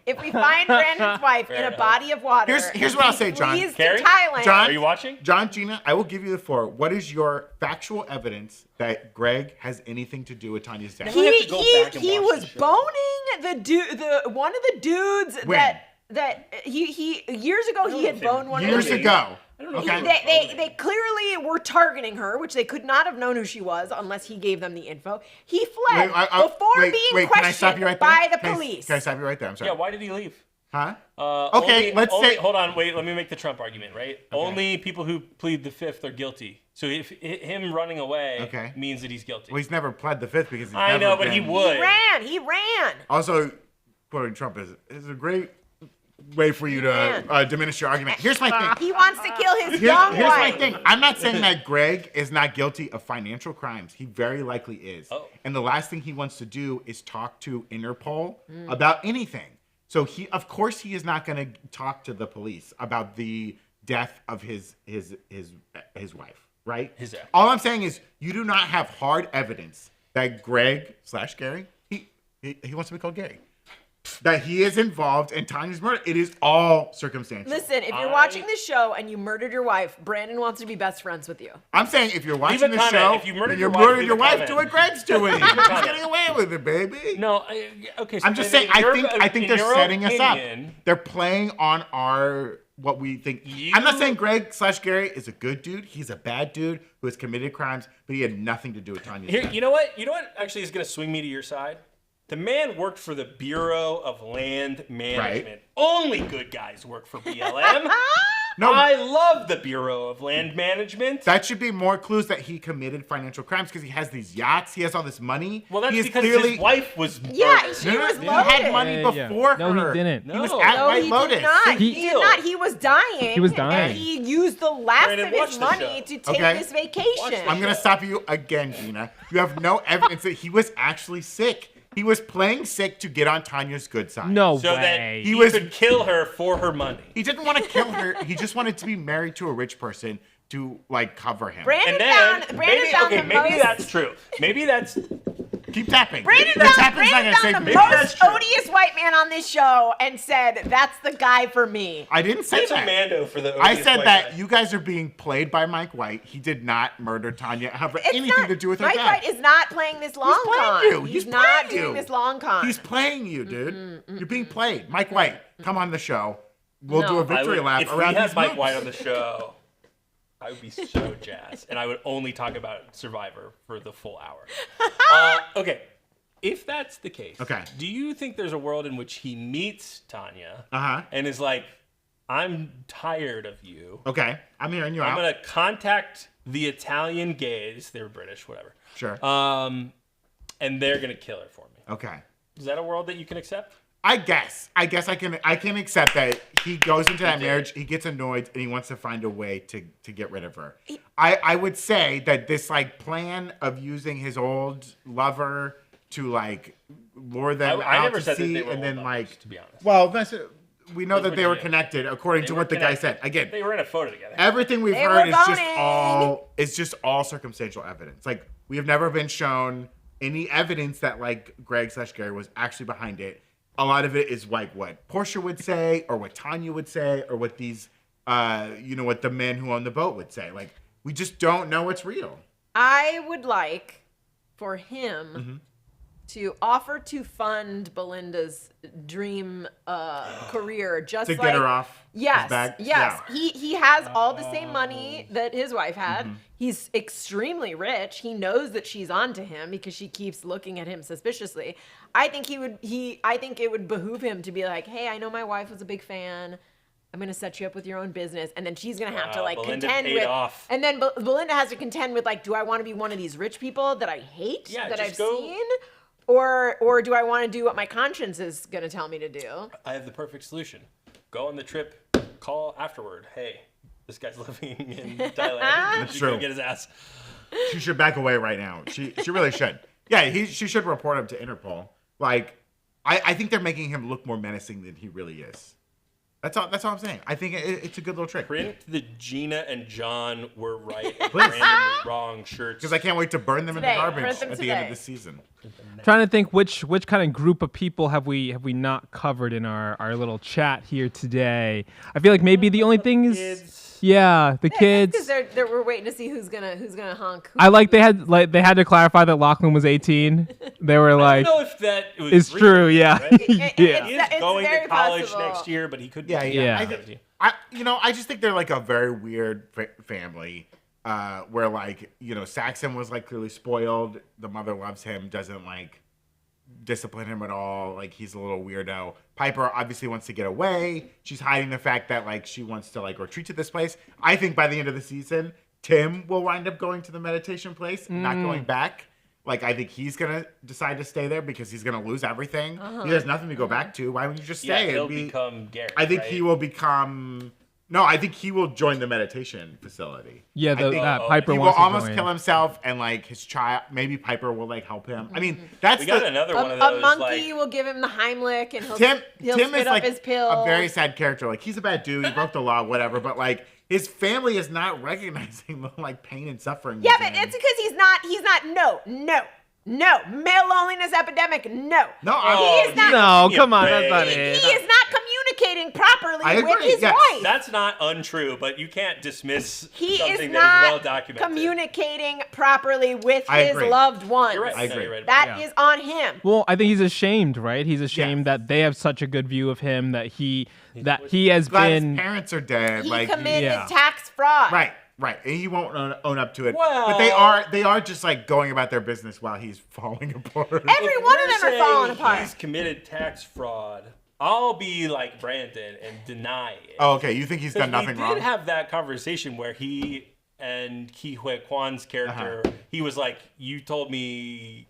If we find Brandon's wife in a body of water, here's what I'll say, John. Flees to Thailand. John, are you watching? John, Gina, I will give you the floor. What is your factual evidence that Greg has anything to do with Tanya's death? He was boning one of the dudes that he years ago he had boned one years of the ago. I don't know. They clearly were targeting her, which they could not have known who she was unless he gave them the info. He fled before being questioned by the police. Can I stop you right there? I'm sorry. Yeah, why did he leave? Huh? Hold on, wait, let me make the Trump argument, right? Okay. Only people who plead the fifth are guilty. So if him running away means that he's guilty. Well, he's never pled the fifth because but he would. He ran. Also, quoting Trump is a great way for you to diminish your argument. Here's my thing. He wants to kill his young wife. Here's my thing. I'm not saying that Greg is not guilty of financial crimes. He very likely is. Oh. And the last thing he wants to do is talk to Interpol about anything. So of course he is not going to talk to the police about the death of his wife, right? All I'm saying is you do not have hard evidence that Greg/Gary, he wants to be called Gary, that he is involved in Tanya's murder. It is all circumstantial. Listen, if you're watching this show and you murdered your wife, Brandon wants to be best friends with you. I'm saying if you're watching the show and you murdered your wife, do what Greg's doing. He's getting away with it, baby. No, okay. So I'm just saying, I think they're setting us up. They're playing on what we think. I'm not saying Greg/Gary is a good dude. He's a bad dude who has committed crimes, but he had nothing to do with Tanya's death. You know what actually is going to swing me to your side? The man worked for the Bureau of Land Management. Right. Only good guys work for BLM. No, I love the Bureau of Land Management. That should be more clues that he committed financial crimes because he has these yachts. He has all this money. Well, that's because his wife was murdered. Yeah, she was loaded. He had money before her. No, he didn't. He was at White Lotus. He did not. He was dying. He was dying. And he used the last of his money to take this vacation. I'm going to stop you again, Gina. You have no evidence that he was actually sick. He was playing sick to get on Tanya's good side. No way. So that he could kill her for her money. He didn't want to kill her. He just wanted to be married to a rich person to, cover him. Maybe that's true. Maybe that's... Keep tapping. Brandon found the most odious white man on this show and said, that's the guy for me. I didn't say that. Mando for the I said that you guys are being played by Mike White. He did not murder Tanya, have anything to do with her death. Mike White is not playing this long con. He's not doing this long con. He's playing you, dude. You're being played. Mike White, come on the show. We'll do a victory lap around these If we had Mike White on the show... I would be so jazzed, and I would only talk about Survivor for the full hour. Okay, if that's the case, do you think there's a world in which he meets Tanya and is like, I'm tired of you. Okay, I'm hearing you out. I'm going to contact the Italian gays. They were British, whatever. Sure. And they're going to kill her for me. Okay. Is that a world that you can accept? I guess I can accept that he goes into that marriage, he gets annoyed, and he wants to find a way to get rid of her. I would say that this plan of using his old lover to lure them out to sea, and then lovers, to be honest. Well, we know that they were connected according to what the guy said. Again, they were in a photo together. Everything we've heard is just all circumstantial evidence. We have never been shown any evidence that Greg/Gary was actually behind it. A lot of it is what Portia would say, or what Tanya would say, or what these, what the men who own the boat would say. We just don't know what's real. I would like for him to offer to fund Belinda's dream career, just to like, get her off. Yes, his back. yes. Yeah. He has all the same money that his wife had. Mm-hmm. He's extremely rich. He knows that she's onto him because she keeps looking at him suspiciously. I think I think it would behoove him to be like, hey, I know my wife was a big fan. I'm gonna set you up with your own business, and then she's gonna have to like Belinda contend paid with. off. And then Belinda has to contend with like, do I want to be one of these rich people that I hate that I've seen, or do I want to do what my conscience is gonna tell me to do? I have the perfect solution. Go on the trip. Call afterward. Hey, this guy's living in Thailand. That's true. Get his ass. She should back away right now. She really should. Yeah, she should report him to Interpol. Like, I think they're making him look more menacing than he really is. That's all I'm saying. I think it's a good little trick. Print the Gina and John were right and randomly wrong shirts. Because I can't wait to burn them Today. in the garbage Print them at the end of today. the season. Trying to think which kind of group of people have we not covered in our little chat here today. I feel like maybe the only thing is Kids. the kids. Because we're waiting to see who's gonna honk. I like they had to clarify that Lachlan was 18. They were I like, don't know if that was it's real, true, yeah. right? Yeah. He It's is going very to college possible. next year, but he could. Yeah. Yeah. I just think they're like a very weird family. Where like, Saxon was like clearly spoiled. The mother loves him, doesn't like discipline him at all. Like, he's a little weirdo. Piper obviously wants to get away. She's hiding the fact that like she wants to like retreat to this place. I think by the end of the season, Tim will wind up going to the meditation place, not going back. Like, I think he's gonna decide to stay there because he's gonna lose everything. He has nothing to go back to. Why wouldn't you just stay? Yeah, he'll and be... become Gary. I think right? he will become. No, I think he will join the meditation facility. Yeah, I think Piper he will wants to almost join. kill himself, and like his child, maybe Piper will like help him. I mean, that's We got another one of A those. monkey like, will give him the Heimlich, and Tim he'll is spit up like his pill. a very sad character. Like, he's a bad dude. He broke the law, whatever. But like, his family is not recognizing the like pain and suffering. Yeah, he's but in. it's because he's not. No, male loneliness epidemic. No, No, he is not. No, Give me a come on, break. that's not He it. is not communicating properly I with agree, his yes. wife. that's not untrue, but you can't dismiss He something is that is well not documented. communicating properly with I his agree. loved ones. You're right. I No, agree. you're right. That Yeah. is on him. Well, I think he's ashamed, right? He's ashamed Yes. that they have such a good view of him that he has glad been. his parents are dead. He like, committed yeah. tax fraud. Right. And he won't own up to it. Well- but they are just like going about their business while he's falling apart. Every If one of we're them are saying falling apart. He's committed tax fraud. I'll be like Brandon and deny it. Oh, okay. You think he's done nothing we wrong? did have that conversation where he and Ki Hui Kwan's character, he was like, "You told me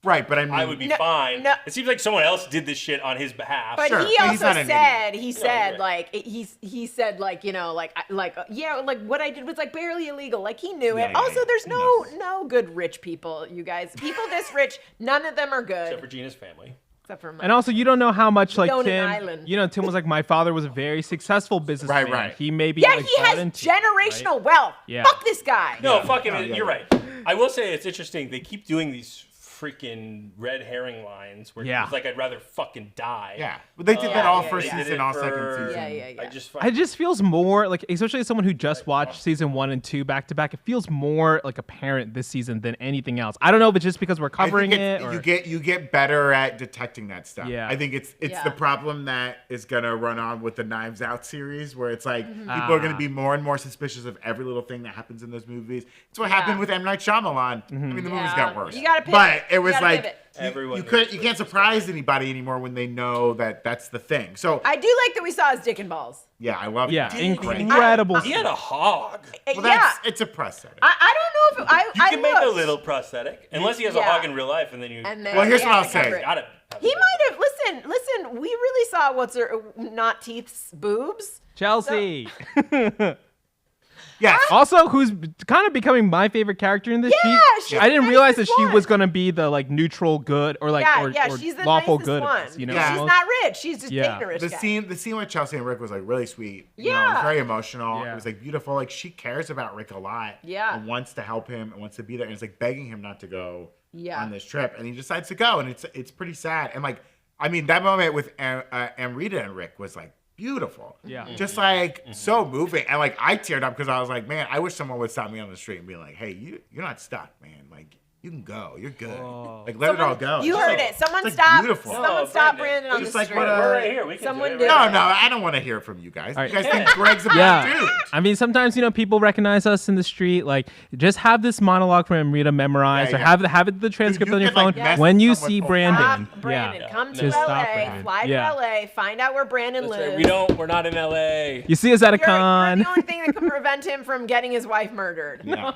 Right, but I mean, I would be No, fine." no. It seems like someone else did this shit on his behalf. But Sure, he but he's also not an said, idiot. he said, right. like, he said, like, yeah, like what I did was like barely illegal. Like, he knew it. Yeah, Also, yeah. there's He no knows. good rich people, you guys. People this rich, none of them are good. Except for Gina's family. Except for And also, you don't know how much like Donut Tim. Island. Tim was like, my father was a very successful businessman. Right. He maybe yeah, like, he bought has into it, generational right? wealth. Yeah. Fuck this guy. No, fucking, No, yeah, you're yeah. right. I will say it's interesting. They keep doing these freaking red herring lines where Yeah. it's like, I'd rather fucking die. yeah. But they did that all first They did season, it all for- second season. Yeah. I just find It just feels more like, especially as someone who just watched season 1 and 2 back to back, it feels more like apparent this season than anything else. I don't know if it's just because we're I think covering it's- it. Or... you get better at detecting that stuff. Yeah. I think it's Yeah. the problem that is gonna run on with the Knives Out series, where it's like people are gonna be more and more suspicious of every little thing that happens in those movies. It's what happened with M. Night Shyamalan. I mean, the movies got worse. You gotta pivot. But it You was gotta like pivot. Everyone you can't surprise anybody anymore when they know that that's the thing. So I do like that we saw his dick and balls. yeah, I love Yeah, it. incredible. he had a hog. Well, Yeah. it's a prosthetic. I don't know if You I can make a looked. little prosthetic, unless he has a Yeah. hog in real life, and then you And then Well, here's they what had I'll to cover say. it. gotta. have He it. might have listen. We really saw what's her not Teeth's boobs. Chelsea. Yes. Also, who's kind of becoming my favorite character in this? Yeah, she's I didn't the realize that nicest she one. was gonna be the like neutral good or like or she's the lawful nicest good. one. Of this, Yeah. She's almost. not rich. She's just Yeah. dating a rich The guy. scene with Chelsea and Rick was like really sweet. You know, it Yeah. was very emotional. Yeah. It was like beautiful. Like, she cares about Rick a lot. Yeah. And wants to help him and wants to be there. And it's like begging him not to go Yeah. on this trip. And he decides to go. And it's pretty sad. And like, I mean, that moment with Amrita and Rick was like beautiful. Yeah. Just like so moving. And like, I teared up because I was like, man, I wish someone would stop me on the street and be like, hey, you're not stuck, man. Like, you can go. You're good. Whoa. Like, let it all go. You It's heard like- it. Someone it's like stop. beautiful. Someone No, stop Brandon. Brandon on Just the like street. what We're right here. We can Someone do did it. it. No, I don't want to hear from you guys. All right. You guys think Greg's a bad Yeah. dude. I mean, sometimes, people recognize us in the street. Like, just have this monologue for Amrita memorized, Yeah, or yeah. have it the transcript you on your could, like, phone. mess When you someone see up. Brandon, Stop Brandon. Yeah. Come to Just LA. stop Brandon. Fly to Yeah. LA. Find out where Brandon That's lives. right. We're not in LA. You see us at a You're con. the only thing that can prevent him from getting his wife murdered. Yeah,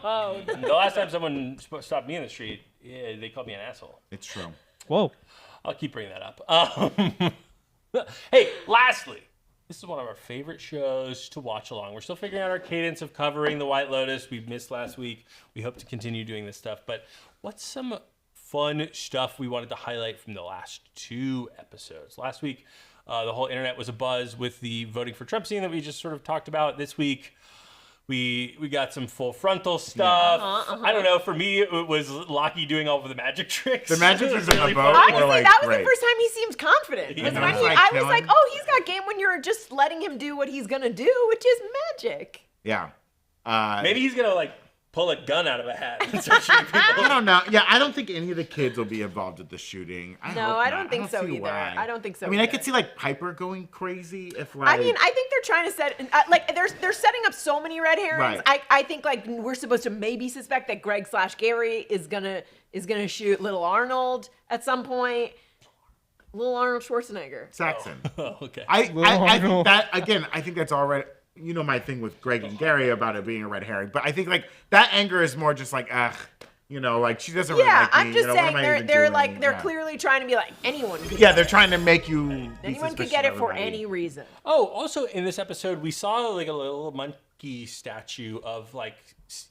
The last time someone stopped me in the street, they called me an asshole. it's true. Whoa. I'll keep bringing that up. Hey, lastly, this is one of our favorite shows to watch along. We're still figuring out our cadence of covering the White Lotus. We missed last week. We hope to continue doing this stuff. But what's some fun stuff we wanted to highlight from the last 2 episodes? Last week, the whole internet was abuzz with the voting for Trump scene that we just sort of talked about. This week, we got some full frontal stuff. I don't know. For me, it was Lockie doing all of the magic tricks. The magic It was tricks in the really boat fun. were Honestly, like that was great. the first time he seemed confident. Yeah. Was when Like I was killing. like, oh, he's got game when you're just letting him do what he's gonna do, which is magic. Yeah. Maybe he's gonna like pull a gun out of a hat and start shooting people. I don't know. Yeah, I don't think any of the kids will be involved with the shooting. No, hope I not. don't think so see either. why. I don't think so I mean, I either. could see like Piper going crazy if like. I mean, I think they're trying to set like they're setting up so many red herrings. Right. I think like we're supposed to maybe suspect that Greg/Gary is gonna shoot little Arnold at some point. Little Arnold Schwarzenegger. Saxon. Oh, okay. I think Arnold. that again. I think that's already. You know my thing with Greg and Gary about it being a red herring, but I think like that anger is more just like like she doesn't really Yeah, like me. I'm just what saying am I they're even they're doing? like they're Yeah. clearly trying to be like anyone could Yeah, they're trying to make you. Be anyone could suspicious get of it for everybody. any reason. Oh, also in this episode, we saw like a little monkey statue of like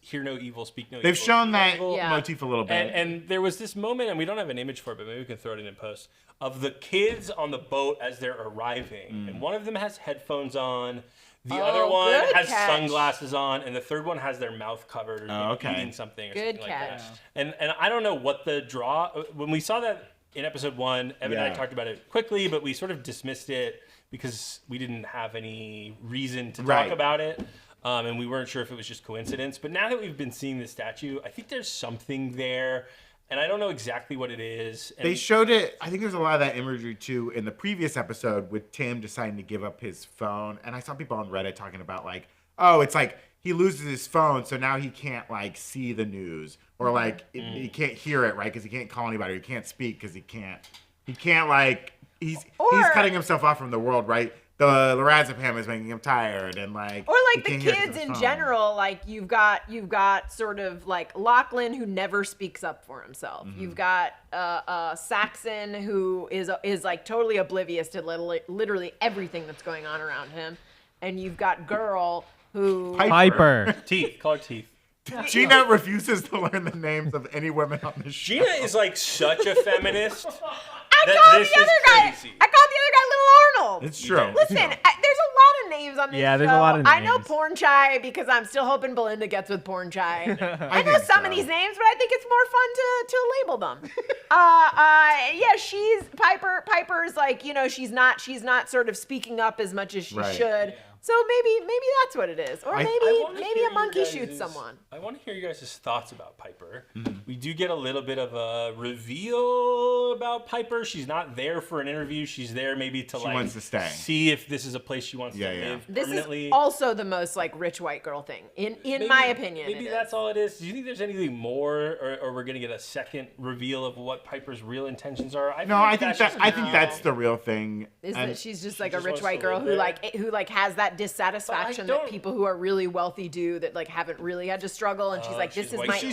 hear no evil, speak no evil. They've shown speak no that evil. Yeah. motif a little bit. And there was this moment, and we don't have an image for it, but maybe we can throw it in post, of the kids on the boat as they're arriving. And one of them has headphones on. The other one good has catch. sunglasses on, and the third one has their mouth covered, okay. eating something or Good something catch. like that. And I don't know what the draw. When we saw that in episode 1, Evan and I Yeah. talked about it quickly, but we sort of dismissed it because we didn't have any reason to talk Right. about it. And we weren't sure if it was just coincidence. But now that we've been seeing the statue, I think there's something there. And I don't know exactly what it is. And They showed it. I think there's a lot of that imagery too in the previous episode with Tim deciding to give up his phone. And I saw people on Reddit talking about like, oh, it's like he loses his phone, so now he can't like see the news or like he can't hear it, right? Because he can't call anybody. Or he can't speak because he can't like he's cutting himself off from the world, right? The lorazepam is making him tired and like. Or he like the can't hear 'cause kids of his in phone. general, like you've got sort of like Lachlan who never speaks up for himself. Mm-hmm. You've got Saxon who is like totally oblivious to literally everything that's going on around him, and you've got Girl who Piper. Teeth, call her Teeth. Gina refuses to learn the names of any women on the show. Gina is like such a feminist. I that called this the is other guy. crazy. I called the other guy Little Arnold. It's true. Listen, there's a lot of names on this Yeah, show. there's a lot of I know names. Porn Chai because I'm still hoping Belinda gets with Porn Chai. I know think some of so. these names, but I think it's more fun to label them. Yeah, she's Piper. Piper's like, she's not sort of speaking up as much as she Right. should. So maybe that's what it is, or I wanna maybe hear a monkey you shoots guys' someone. I want to hear you guys' thoughts about Piper. We do get a little bit of a reveal about Piper. She's not there for an interview. She's there maybe to like wants to stay. see if this is a place she wants Yeah, to yeah. live This permanently. is also the most like rich white girl thing, in my opinion. Maybe it that's is. all it is. Do you think there's anything more, or we're gonna get a second reveal of what Piper's real intentions are? No, I think that's that's the real thing. Is And that she's just like a just rich wants white to girl live who like has that dissatisfaction that don't- people who are really wealthy do that like haven't really had to struggle, and she's like, this she's is white my. girl.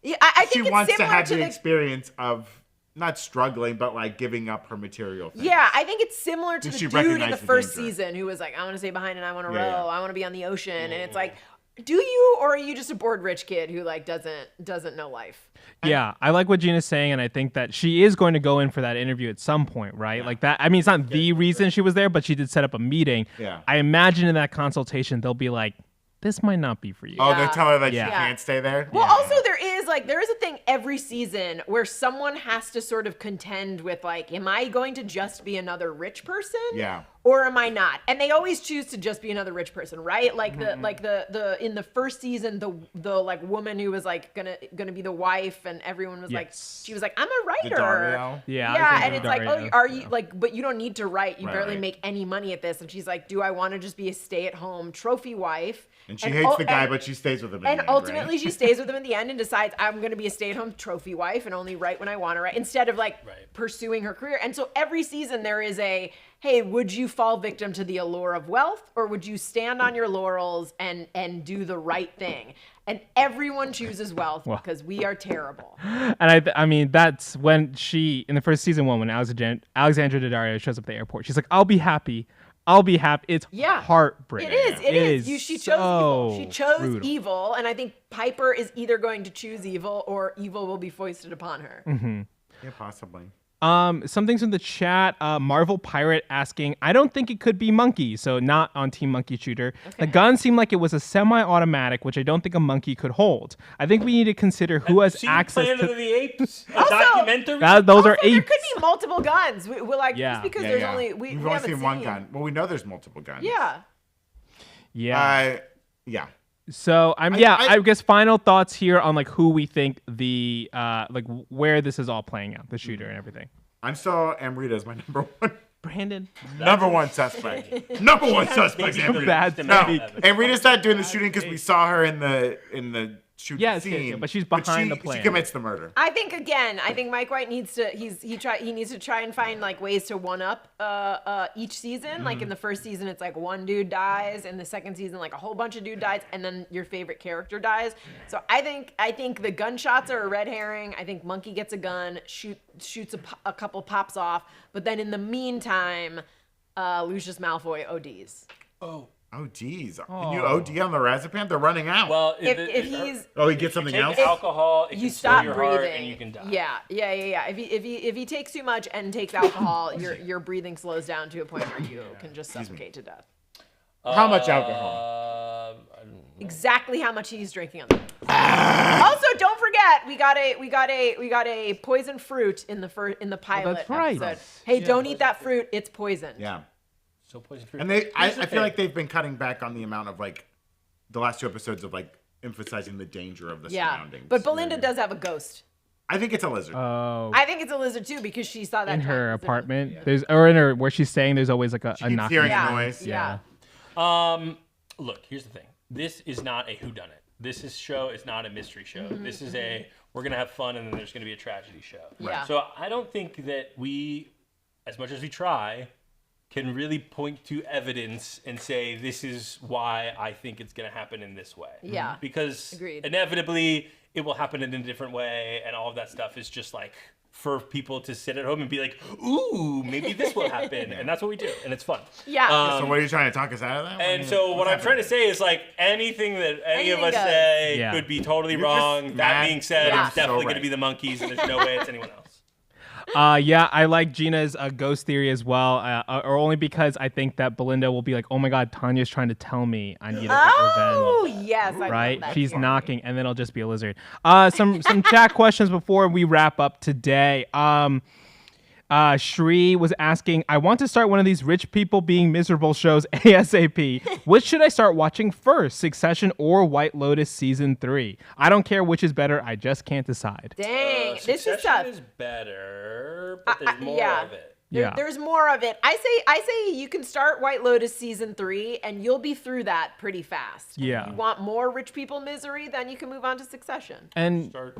Yeah, I she think it's wants to similar have to the the. experience of not struggling, but like giving up her material things. Yeah, I think it's similar to Did the she dude in recognize the the first danger? season who was like, I want to stay behind and I want to row, Yeah, yeah. I want to be on the ocean, and it's like, do you, or are you just a bored rich kid who like doesn't know life? Yeah, I like what Gina's saying, and I think that she is going to go in for that interview at some point, right? Like that. I mean, it's not the reason she was there, but she did set up a meeting. Yeah. I imagine in that consultation they'll be like, "This might not be for you." Oh, they tell her that Yeah. she can't stay there. Well, Yeah. also there is a thing every season where someone has to sort of contend with like, am I going to just be another rich person? Yeah. or am I not? And they always choose to just be another rich person, right? Like the in the first season, the like woman who was like gonna be the wife, and everyone was like, she was like, I'm a writer. Dario. Yeah, and it's like, oh, are you like? But you don't need to write. You barely make any money at this. And she's like, do I want to just be a stay-at-home trophy wife? And she hates the guy, but she stays with him. And ultimately, she stays with him in the end and decides, I'm going to be a stay-at-home trophy wife and only write when I want to write, instead of like pursuing her career. And so every season there is a, hey, would you fall victim to the allure of wealth, or would you stand on your laurels and do the right thing? And everyone chooses wealth because we are terrible. And I mean, that's when she, in the first season one, when Alexandra Daddario shows up at the airport, she's like, I'll be happy. It's heartbreaking. It is. She chose evil. She chose evil, and I think Piper is either going to choose evil or evil will be foisted upon her. Mm-hmm. Yeah, possibly. Some things in the chat. Marvel Pirate asking, I don't think it could be Monkey, so not on Team Monkey Shooter. Okay. The gun seemed like it was a semi-automatic, which I don't think a monkey could hold. I think we need to consider who has access to Planet of the Apes, a documentary. Those are apes. There could be multiple guns. We're like, just because there's only we've only seen one gun. Well, we know there's multiple guns. Yeah. Yeah. So I guess final thoughts here on like who we think the like where this is all playing out, the shooter and everything. I'm still Amrita is my number one. Brandon, number one suspect. Number one suspect. Amrita. Amrita's not doing the shooting because we saw her in the shooting scene. Yeah, but she's behind the plan. She commits the murder. I think Mike White needs to he needs to try and find like ways to one up each season. Mm-hmm. Like in the first season, it's like one dude dies, in the second season, like a whole bunch of dude dies, and then your favorite character dies. So I think the gunshots are a red herring. I think Monkey gets a gun, shoots a couple pops off, but then in the meantime, Lucius Malfoy ODs. Oh, geez. Can you OD on the Razapam? They're running out. Well, he gets something else? Alcohol, you stop breathing. Heart and you can die. Yeah. If he takes too much and takes alcohol, your breathing slows down to a point where you can just suffocate to death. How much alcohol? Exactly how much he's drinking on that. Also, don't forget we got a poison fruit in the pilot that's right. episode. Hey, don't eat that fruit. It's poison. Yeah. So poison fruit. And I feel like they've been cutting back on the amount of like the last two episodes of like emphasizing the danger of the surroundings. But Belinda does have a ghost. I think it's a lizard. Oh. I think it's a lizard too because she saw that in her apartment. Yeah. Where she's staying. There's always like a knock. Hearing a noise. Yeah. Look, here's the thing. This is not a whodunit. This show is not a mystery show. Mm-hmm. This is we're gonna have fun and then there's gonna be a tragedy show. Yeah. So I don't think that we, as much as we try, can really point to evidence and say this is why I think it's going to happen in this way. Yeah. Because Agreed. Inevitably it will happen in a different way, and all of that stuff is just like for people to sit at home and be like, ooh, maybe this will happen. And that's what we do, and it's fun. Yeah. So what are you trying to talk us out of that? And so what I'm trying to say is like anything that any of us say could be totally wrong. That being said, it's definitely going to be the monkeys, and there's no way it's anyone else. I like Gina's ghost theory as well, or only because I think that Belinda will be like, oh my God, Tanya's trying to tell me I need to get revenge. Oh, yes. Right? She's knocking, and then it'll just be a lizard. Some chat questions before we wrap up today. Shri was asking, I want to start one of these rich people being miserable shows ASAP. Which should I start watching first, Succession or White Lotus Season 3? I don't care which is better. I just can't decide. Dang, this is tough. Succession is better, but there's more of it. There's more of it. I say you can start White Lotus Season 3 and you'll be through that pretty fast. Yeah. If you want more rich people misery, then you can move on to Succession. And start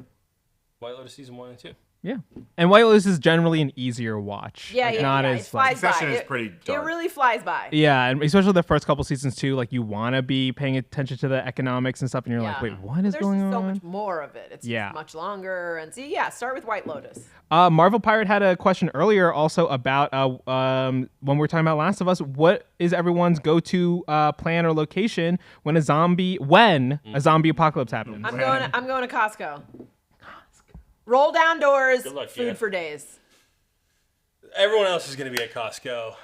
White Lotus Season 1 and 2. Yeah. And White Lotus is generally an easier watch. Not as it flies by. Succession is pretty dark. It really flies by. Yeah, and especially the first couple seasons too, like you want to be paying attention to the economics and stuff, and you're like, wait, what is going on? There's so much more of it. It's just much longer. And start with White Lotus. Marvel Pirate had a question earlier also about when we were talking about Last of Us, what is everyone's go-to plan or location when a zombie apocalypse happens? I'm going to Costco. Roll down doors, Good luck, food for days. Everyone else is going to be at Costco.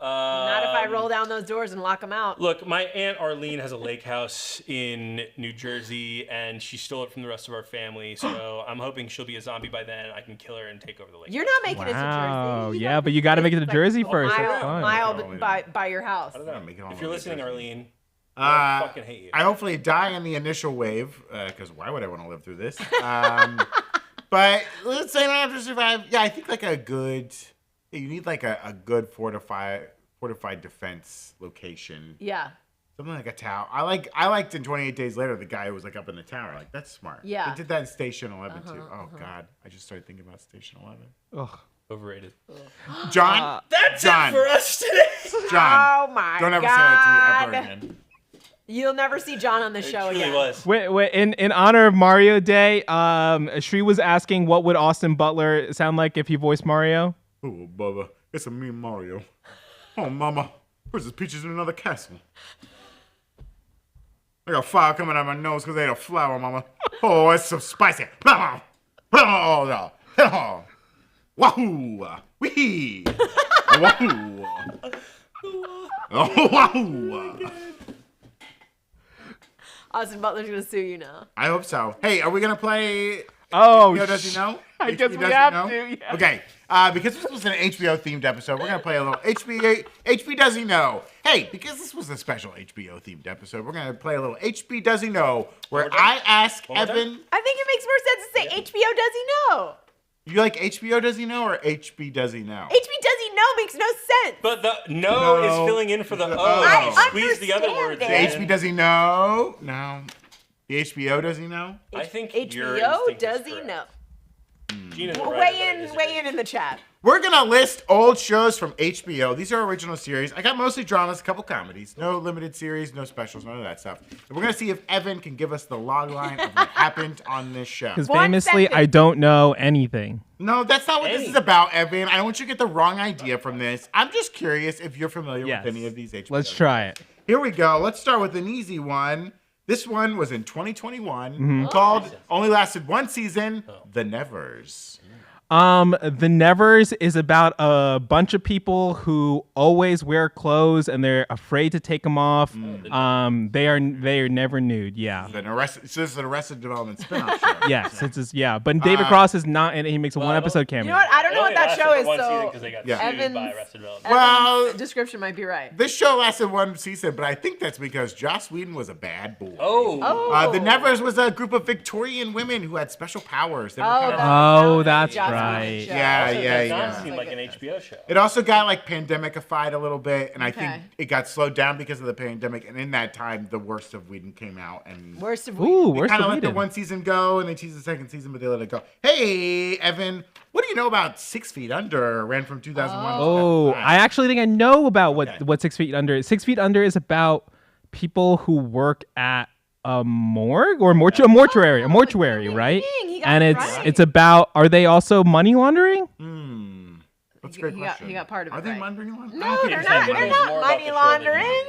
Not if I roll down those doors and lock them out. Look, my Aunt Arlene has a lake house in New Jersey, and she stole it from the rest of our family. So I'm hoping she'll be a zombie by then. I can kill her and take over the lake. You're not making it to Jersey. Oh, yeah, but you got to make it to Jersey first. That's fine. Mile by your house. If you're listening, Arlene, I fucking hate you. I hopefully die in the initial wave, because why would I want to live through this? But let's say I don't have to survive. Yeah, I think like a good. You need like a good fortified defense location. Yeah. Something like a tower. I liked in 28 Days Later the guy who was like up in the tower. Like that's smart. Yeah. They did that in Station 11 too. Oh God, I just started thinking about Station 11. Ugh. Overrated. John. That's John. it for us today. John. Oh my Don't ever God. say that to me ever again. You'll never see John on the show It again. really was. Wait, in honor of Mario Day, Shree was asking what would Austin Butler sound like if he voiced Mario? Oh, Bubba, it's a me, Mario. Oh, Mama, Princess Peach is in another castle. I got fire coming out of my nose because I ate a flower, Mama. Oh, it's so spicy. Oh, no. Oh, wahoo! Wee! Wahoo! Oh, wahoo! Austin Butler's gonna sue you now. I hope so. Hey, are we gonna play? Oh, HBO Does He Know? I guess HBO we Does He have Know? to, yeah. Okay, because this was an HBO themed episode, we're gonna play a little HB Does He Know? Hey, because this was a special HBO themed episode, we're gonna play a little HB Does He Know, where I ask One more time? Evan. I think it makes more sense to say HBO Does He Know? You like HBO Does He Know or HB Does He Know? HB Does He Know makes no sense. But the No. is filling in for the O. I Squeeze the other understand words it. The in. HB Does He Know? No. The HBO Does He Know? I think your HBO instinct is Does He correct. Know? Gina's Well, right, but I disagree. weigh in the chat. We're gonna list old shows from HBO. These are original series. I got mostly dramas, a couple comedies, no limited series, no specials, none of that stuff. And we're gonna see if Evan can give us the log line of what happened on this show. Because One famously, sentence. I don't know anything. No, that's not what this is about, Evan. I don't want you to get the wrong idea from this. I'm just curious if you're familiar Yes. with any of these HBO. Let's try it. Here we go. Let's start with an easy one. This one was in 2021, Mm-hmm. called, only lasted one season, The Nevers. The Nevers is about a bunch of people who always wear clothes and they're afraid to take them off. They are never nude. Yeah. So this is an Arrested Development spin-off show. Yes. It's just, yeah. But David Cross is not, and he makes a one episode cameo. You know what? I don't know what that show is, because so they got Yeah. sued by Evan's- Arrested Development. Well, description might be right. this show lasted one season, but I think that's because Joss Whedon was a bad boy. Oh. The Nevers was a group of Victorian women who had special powers. They were kind of- Oh, that's Joss Whedon right. show. Yeah, Also yeah, does not yeah. seem like an HBO show. It also got like pandemicified a little bit, and I think Okay. it got slowed down because of the pandemic. And in that time, the worst of Whedon came out, and Worst of Ooh, they where's kind the of let the Whedon? one season go, and they teased the second season, but they let it go. Hey, Evan, what do you know about 6 Feet Under? Ran from 2001. to Oh, 2005. I actually think I know about Okay. what 6 Feet Under is. 6 Feet Under is about people who work at a morgue or a mortuary, right? ding, he got And it it's right. it's about, are they also money laundering? That's a great He question. got part of it Are they right. money laundering? No, they're not. They're knows not more about money the show than you laundering.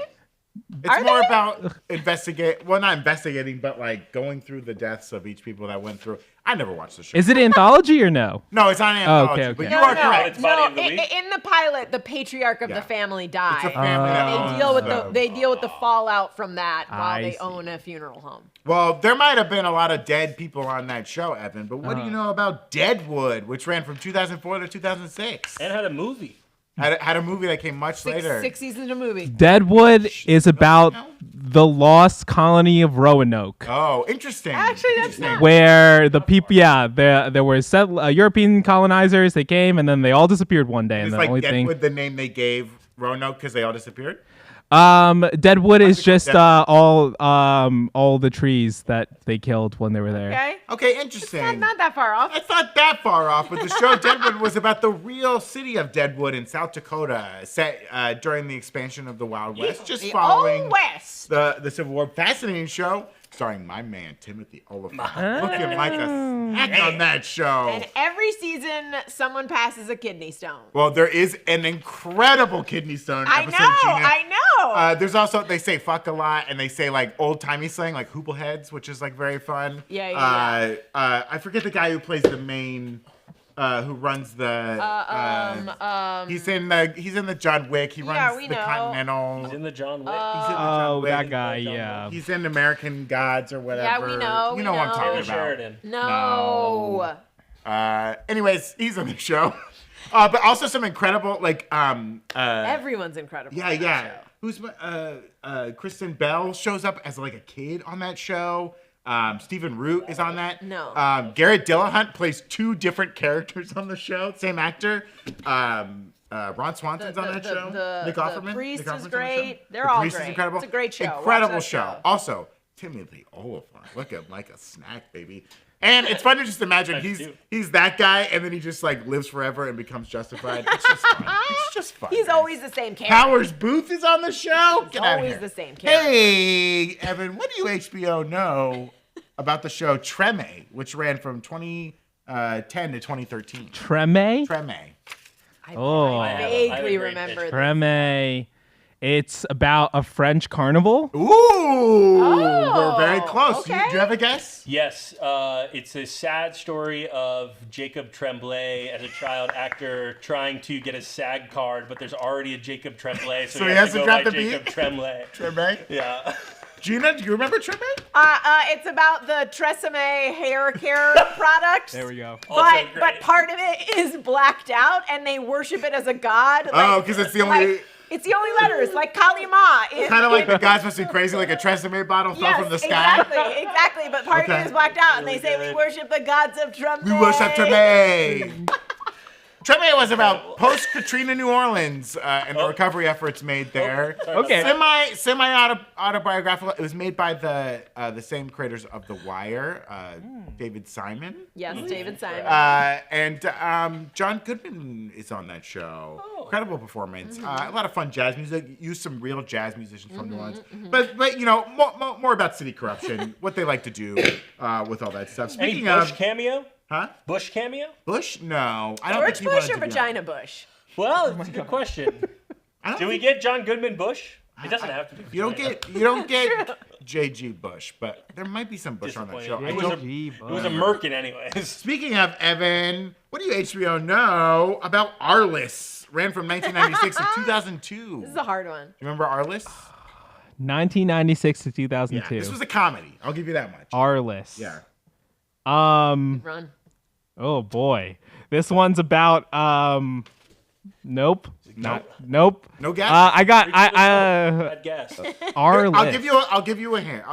It's Are more they? about not investigating, but like going through the deaths of each people that went through. I never watched the show. Is it anthology or no? No, it's not an Oh, anthology, okay, but okay. you No, are no, correct. It's Body of the no. Week? In the pilot, the patriarch of Yeah. the family died. It's a family that And owns they deal with the- they deal with the fallout from that while I they see. own a funeral home. Well, there might have been a lot of dead people on that show, Evan, but what do you know about Deadwood, which ran from 2004 to 2006? And had a movie. Had a movie that came much later. Six seasons of movie. Deadwood is about the lost colony of Roanoke. Oh, interesting. Actually, that's Interesting. not- Where the people, there were European colonizers. They came and then they all disappeared one day. And Is the like only Deadwood the name they gave Roanoke because they all disappeared? Deadwood is it called just Deadwood? all the trees that they killed when they were there. Okay. Okay, interesting. Not that far off. It's not that far off, but the show Deadwood was about the real city of Deadwood in South Dakota, set during the expansion of the Wild West, just The following Old West. the Civil War. Fascinating show, starring my man Timothy Oliphant, looking like a snack on that show. And every season, someone passes a kidney stone. Well, there is an incredible kidney stone I episode, know. Gina. I know. There's also, they say fuck a lot, and they say like old timey slang, like hoople heads, which is like very fun. Yeah. I forget the guy who plays the main who runs the. He's in the John Wick. He runs the Continental. He's in the John Wick. That guy. Yeah. He's in American Gods or whatever. Yeah, we know. You know what I'm talking about. Sheridan. No. Anyways, he's on the show. But also some incredible Everyone's incredible. Yeah. Who's Kristen Bell shows up as like a kid on that show. Stephen Root is on that. No. Garrett Dillahunt plays 2 different characters on the show. Same actor. Ron Swanson's on that show. Nick Offerman. The Priest Nick Offerman's is great. They're the all Priest great. Is incredible. It's a great show. Incredible Watch that show. Also, Timothy Oliphant, looking like a snack, baby. And it's fun to just imagine he's that guy, and then he just like lives forever and becomes Justified. It's just fun. It's just fun. He's guys. always the same character. Powers Booth is on the show. He's always the same character. Hey, Evan, what do you HBO know about the show Treme, which ran from 2010 to 2013? Treme? Treme. I vaguely remember. Treme. It's about a French carnival. Ooh, we're very close. Okay. Do you have a guess? Yes, it's a sad story of Jacob Tremblay as a child actor trying to get a SAG card, but there's already a Jacob Tremblay, so he has to go by Jacob Tremblay. Treme? Yeah. Gina, do you remember Treme? It's about the Tresemme hair care product. There we go. But part of it is blacked out, and they worship it as a god. Because it's the only... It's the only letters, like Kali Ma. Kind of like the gods must be crazy, like a Tresemme bottle fell from the sky. Exactly. But part of it is blacked out, and they say we worship the gods of Treme. We worship Treme. Treme was about post-Katrina New Orleans and the recovery efforts made there. Okay. Semi-autobiographical. It was made by the same creators of The Wire, David Simon. Yes, David Simon. And John Goodman is on that show. Incredible performance. A lot of fun jazz music. Used some real jazz musicians from New Orleans. But you know, more about city corruption, what they like to do with all that stuff. Speaking of cameo. Huh? Bush cameo? Bush? No. I don't George think he Bush wanted or to be Vagina Bush? Well, it's a good question. Do we get John Goodman Bush? It doesn't have to be. You don't get J.G. Bush, but there might be some Bush on that show. It was a Merkin anyways. Speaking of Evan, what do you HBO know about Arliss? Ran from 1996 to 2002. This is a hard one. You remember Arliss? 1996 to 2002. Yeah, this was a comedy. I'll give you that much. Arliss. Yeah. Run. Oh boy, this one's about Nope. Nope. No guess. Bad guess. Arliss. I'll give you a hint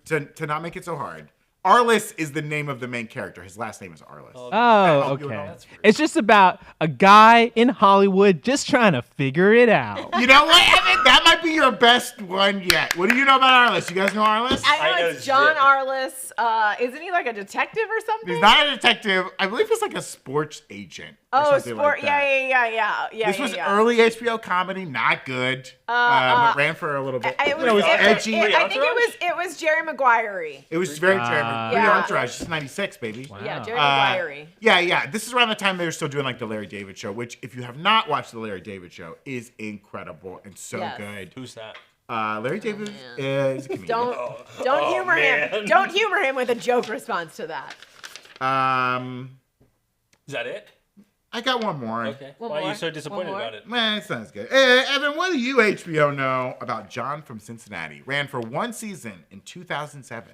to not make it so hard. Arliss is the name of the main character. His last name is Arliss. Oh, okay. It's just about a guy in Hollywood just trying to figure it out. You know what, Evan? That might be your best one yet. What do you know about Arliss? You guys know Arliss? I know it's John Arliss. Isn't he like a detective or something? He's not a detective. I believe he's like a sports agent. Oh, sport. Like yeah. This was early HBO comedy, not good. But ran for a little bit. It was edgy. I think it was Jerry Maguire-y. It was very Jerry Maguire. Entourage, it's 96, baby. Wow. Yeah, Jerry Maguire-y. Yeah. This is around the time they were still doing like the Larry David Show, which if you have not watched the Larry David Show, is incredible and so good. Who's that? Larry David is a comedian. Don't humor him. Don't humor him with a joke response to that. Is that it? I got one more. Okay. Why are you so disappointed about it? Man, it's not as good. Evan, what do you HBO know about John from Cincinnati? Ran for one season in 2007.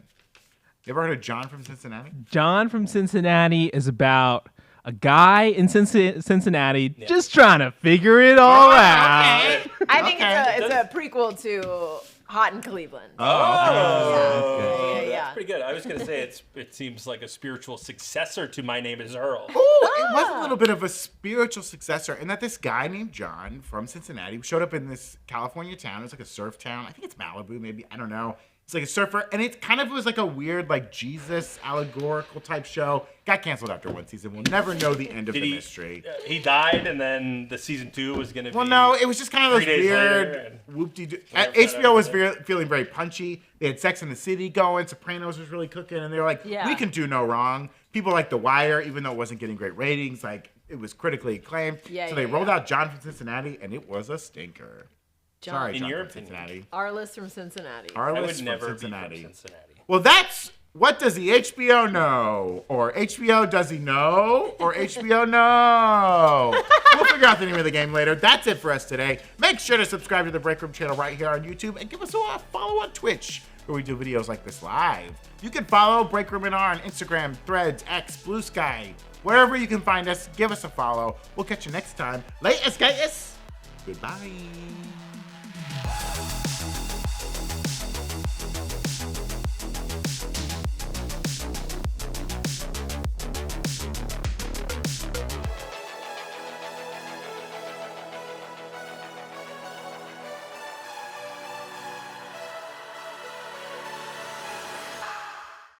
You ever heard of John from Cincinnati? John from Cincinnati is about a guy in Cincinnati just trying to figure it all out. Okay. I think it's a prequel to Hot in Cleveland. Oh, that's pretty good. I was going to say it seems like a spiritual successor to My Name is Earl. Oh, it was a little bit of a spiritual successor, in that this guy named John from Cincinnati showed up in this California town. It's like a surf town. I think it's Malibu, maybe. I don't know. It's like a surfer, and it kind of was like a weird, like Jesus allegorical type show. Got canceled after one season. We'll never know the end of the mystery. He died, and then the season 2 was going to be. Well, no, it was just kind of those weird whoop-de-doo. HBO was feeling very punchy. They had Sex and the City going. Sopranos was really cooking, and they were like, we can do no wrong. People like The Wire, even though it wasn't getting great ratings, like it was critically acclaimed. So they rolled out John from Cincinnati, and it was a stinker. Sorry, John from Cincinnati. Arliss from Cincinnati. Arliss I would never from Cincinnati. be from Cincinnati. Well, that's What does the HBO know? Or HBO does he know? Or HBO no? We'll figure out the name of the game later. That's it for us today. Make sure to subscribe to the Breakroom channel right here on YouTube and give us a follow on Twitch, where we do videos like this live. You can follow Breakroom NR on Instagram, Threads, X, Blue Sky. Wherever you can find us, give us a follow. We'll catch you next time. Latest, guys. Goodbye.